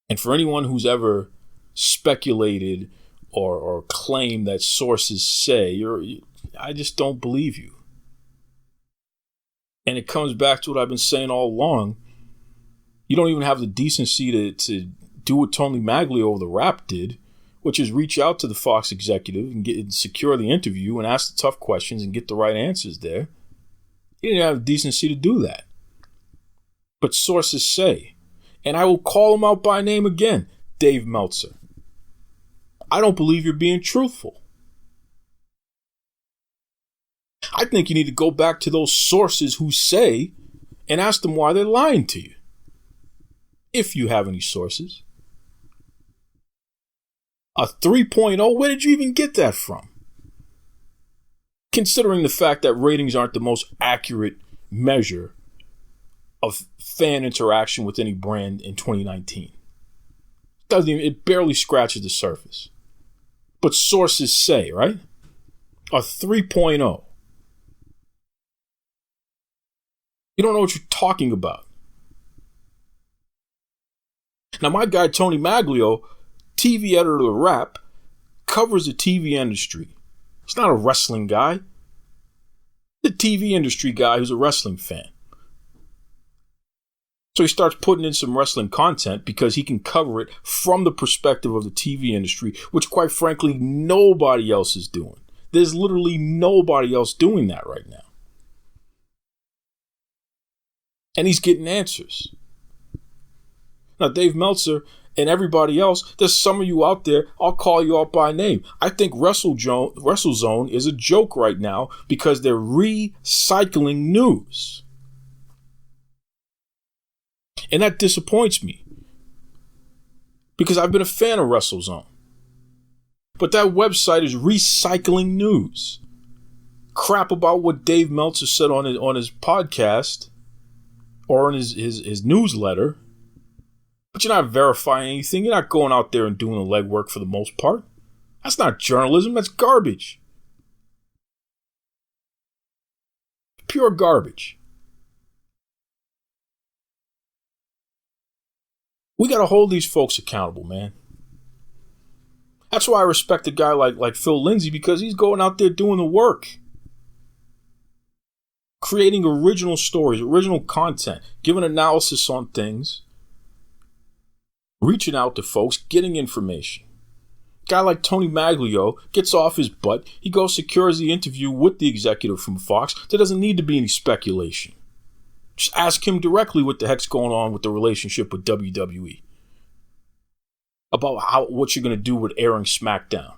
And for anyone who's ever speculated or claimed that sources say, I just don't believe you. And it comes back to what I've been saying all along. You don't even have the decency to do what Tony Maglio over the Rap did, which is reach out to the Fox executive and secure the interview and ask the tough questions and get the right answers there. He didn't have the decency to do that. But sources say, and I will call him out by name again, Dave Meltzer. I don't believe you're being truthful. I think you need to go back to those sources who say and ask them why they're lying to you. If you have any sources. A 3.0, where did you even get that from? Considering the fact that ratings aren't the most accurate measure of fan interaction with any brand in 2019. It barely scratches the surface. But sources say, right? A 3.0. You don't know what you're talking about. Now, my guy, Tony Maglio, TV editor of the Rap, covers the TV industry. He's not a wrestling guy. The TV industry guy who's a wrestling fan. So he starts putting in some wrestling content because he can cover it from the perspective of the TV industry, which quite frankly, nobody else is doing. There's literally nobody else doing that right now. And he's getting answers. Now, Dave Meltzer and everybody else, there's some of you out there, I'll call you out by name. I think WrestleZone is a joke right now because they're recycling news. And that disappoints me because I've been a fan of WrestleZone. But that website is recycling news. Crap about what Dave Meltzer said on his podcast or in his newsletter. But you're not verifying anything. You're not going out there and doing the legwork for the most part. That's not journalism. That's garbage. Pure garbage. We got to hold these folks accountable, man. That's why I respect a guy like Phil Lindsey, because he's going out there doing the work. Creating original stories, original content, giving analysis on things. Reaching out to folks, getting information. A guy like Tony Maglio gets off his butt. He goes, secures the interview with the executive from Fox. There doesn't need to be any speculation. Just ask him directly what the heck's going on with the relationship with WWE. About what you're going to do with airing SmackDown.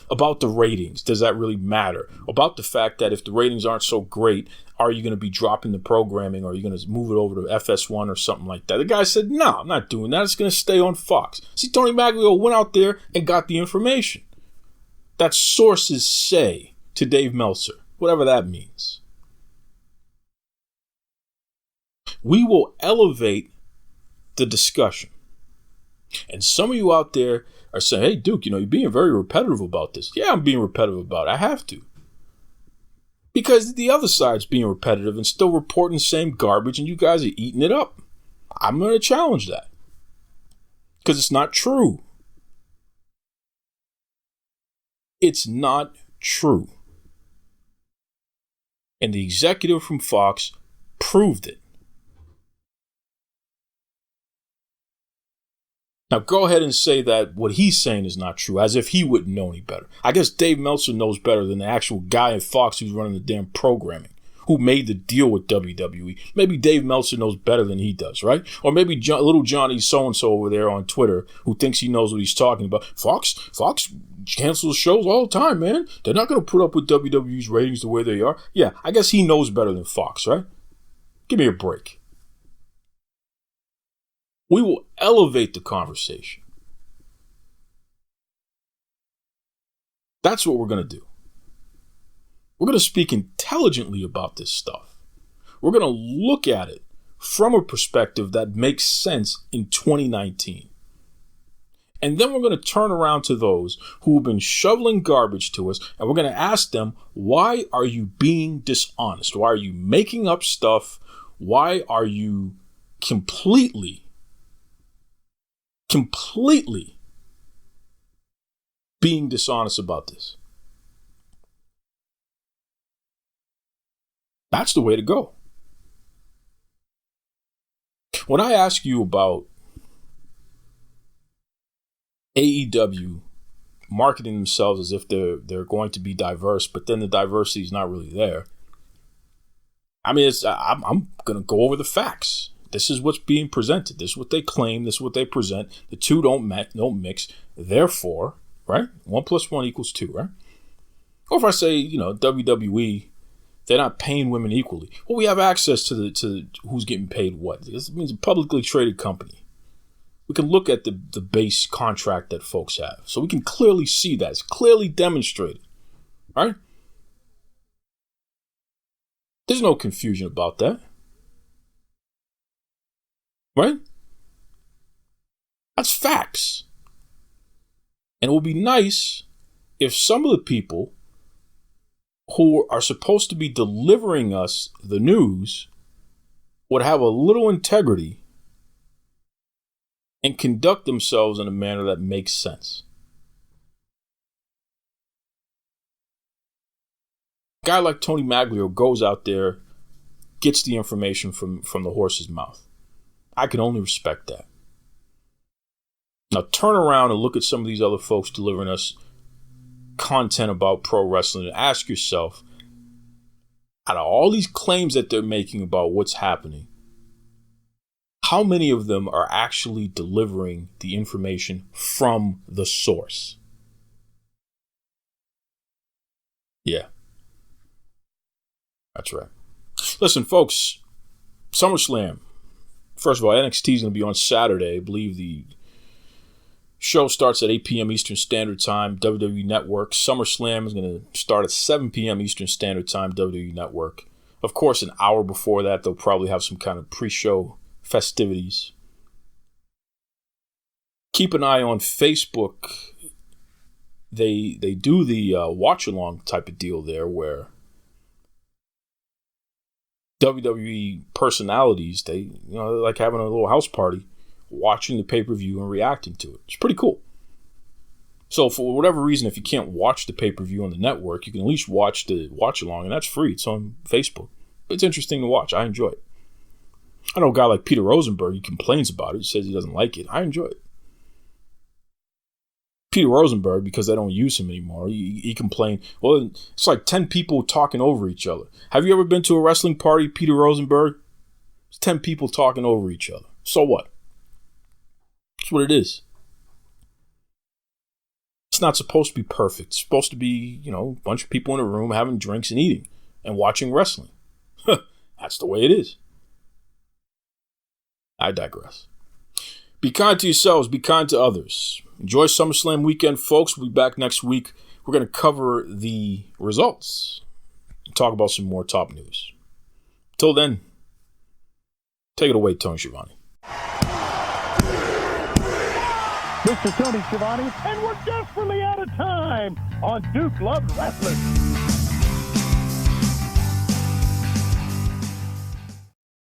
About the ratings. Does that really matter? About the fact that if the ratings aren't so great, are you going to be dropping the programming or are you going to move it over to FS1 or something like that? The guy said, no, I'm not doing that. It's going to stay on Fox. See, Tony Maglio went out there and got the information. That sources say to Dave Meltzer, whatever that means. We will elevate the discussion. And some of you out there are saying, hey, Duke, you're being very repetitive about this. Yeah, I'm being repetitive about it. I have to. Because the other side's being repetitive and still reporting the same garbage and you guys are eating it up. I'm going to challenge that. Because it's not true. It's not true. And the executive from Fox proved it. Now, go ahead and say that what he's saying is not true, as if he wouldn't know any better. I guess Dave Meltzer knows better than the actual guy at Fox who's running the damn programming, who made the deal with WWE. Maybe Dave Meltzer knows better than he does, right? Or maybe little Johnny so-and-so over there on Twitter who thinks he knows what he's talking about. Fox cancels shows all the time, man. They're not going to put up with WWE's ratings the way they are. Yeah, I guess he knows better than Fox, right? Give me a break. We will elevate the conversation. That's what we're going to do. We're going to speak intelligently about this stuff. We're going to look at it from a perspective that makes sense in 2019. And then we're going to turn around to those who have been shoveling garbage to us, and we're going to ask them, why are you being dishonest? Why are you making up stuff? Why are you completely being dishonest about this? That's the way to go. When I ask you about AEW marketing themselves as if they're going to be diverse, but then the diversity is not really there. I mean, I'm going to go over the facts. This is what's being presented. This is what they claim. This is what they present. The two don't mix. Therefore, right? 1 + 1 = 2, right? Or if I say, WWE, they're not paying women equally. Well, we have access to who's getting paid what. This means a publicly traded company. We can look at the base contract that folks have. So we can clearly see that. It's clearly demonstrated. Right? There's no confusion about that. Right? That's facts. And it would be nice if some of the people who are supposed to be delivering us the news would have a little integrity and conduct themselves in a manner that makes sense. A guy like Tony Maglio goes out there, gets the information from the horse's mouth. I can only respect that. Now turn around and look at some of these other folks delivering us content about pro wrestling and ask yourself, out of all these claims that they're making about what's happening, how many of them are actually delivering the information from the source? Yeah. That's right. Listen, folks, SummerSlam. First of all, NXT is going to be on Saturday. I believe the show starts at 8 p.m. Eastern Standard Time, WWE Network. SummerSlam is going to start at 7 p.m. Eastern Standard Time, WWE Network. Of course, an hour before that, they'll probably have some kind of pre-show festivities. Keep an eye on Facebook. They do the watch-along type of deal there where WWE personalities, they like having a little house party, watching the pay-per-view and reacting to it. It's pretty cool. So for whatever reason, if you can't watch the pay-per-view on the network, you can at least watch the watch-along, and that's free. It's on Facebook. It's interesting to watch. I enjoy it. I know a guy like Peter Rosenberg, he complains about it. He says he doesn't like it. I enjoy it. Peter Rosenberg, because they don't use him anymore, he complained, well, it's like 10 people talking over each other. Have you ever been to a wrestling party, Peter Rosenberg? It's 10 people talking over each other. So what? That's what it is. It's not supposed to be perfect. It's supposed to be, a bunch of people in a room having drinks and eating and watching wrestling. That's the way it is. I digress. Be kind to yourselves. Be kind to others. Enjoy SummerSlam weekend, folks. We'll be back next week. We're going to cover the results and talk about some more top news. Till then, take it away, Tony Schiavone. Mr. Tony Schiavone, and we're desperately out of time on Duke Loves Wrestling.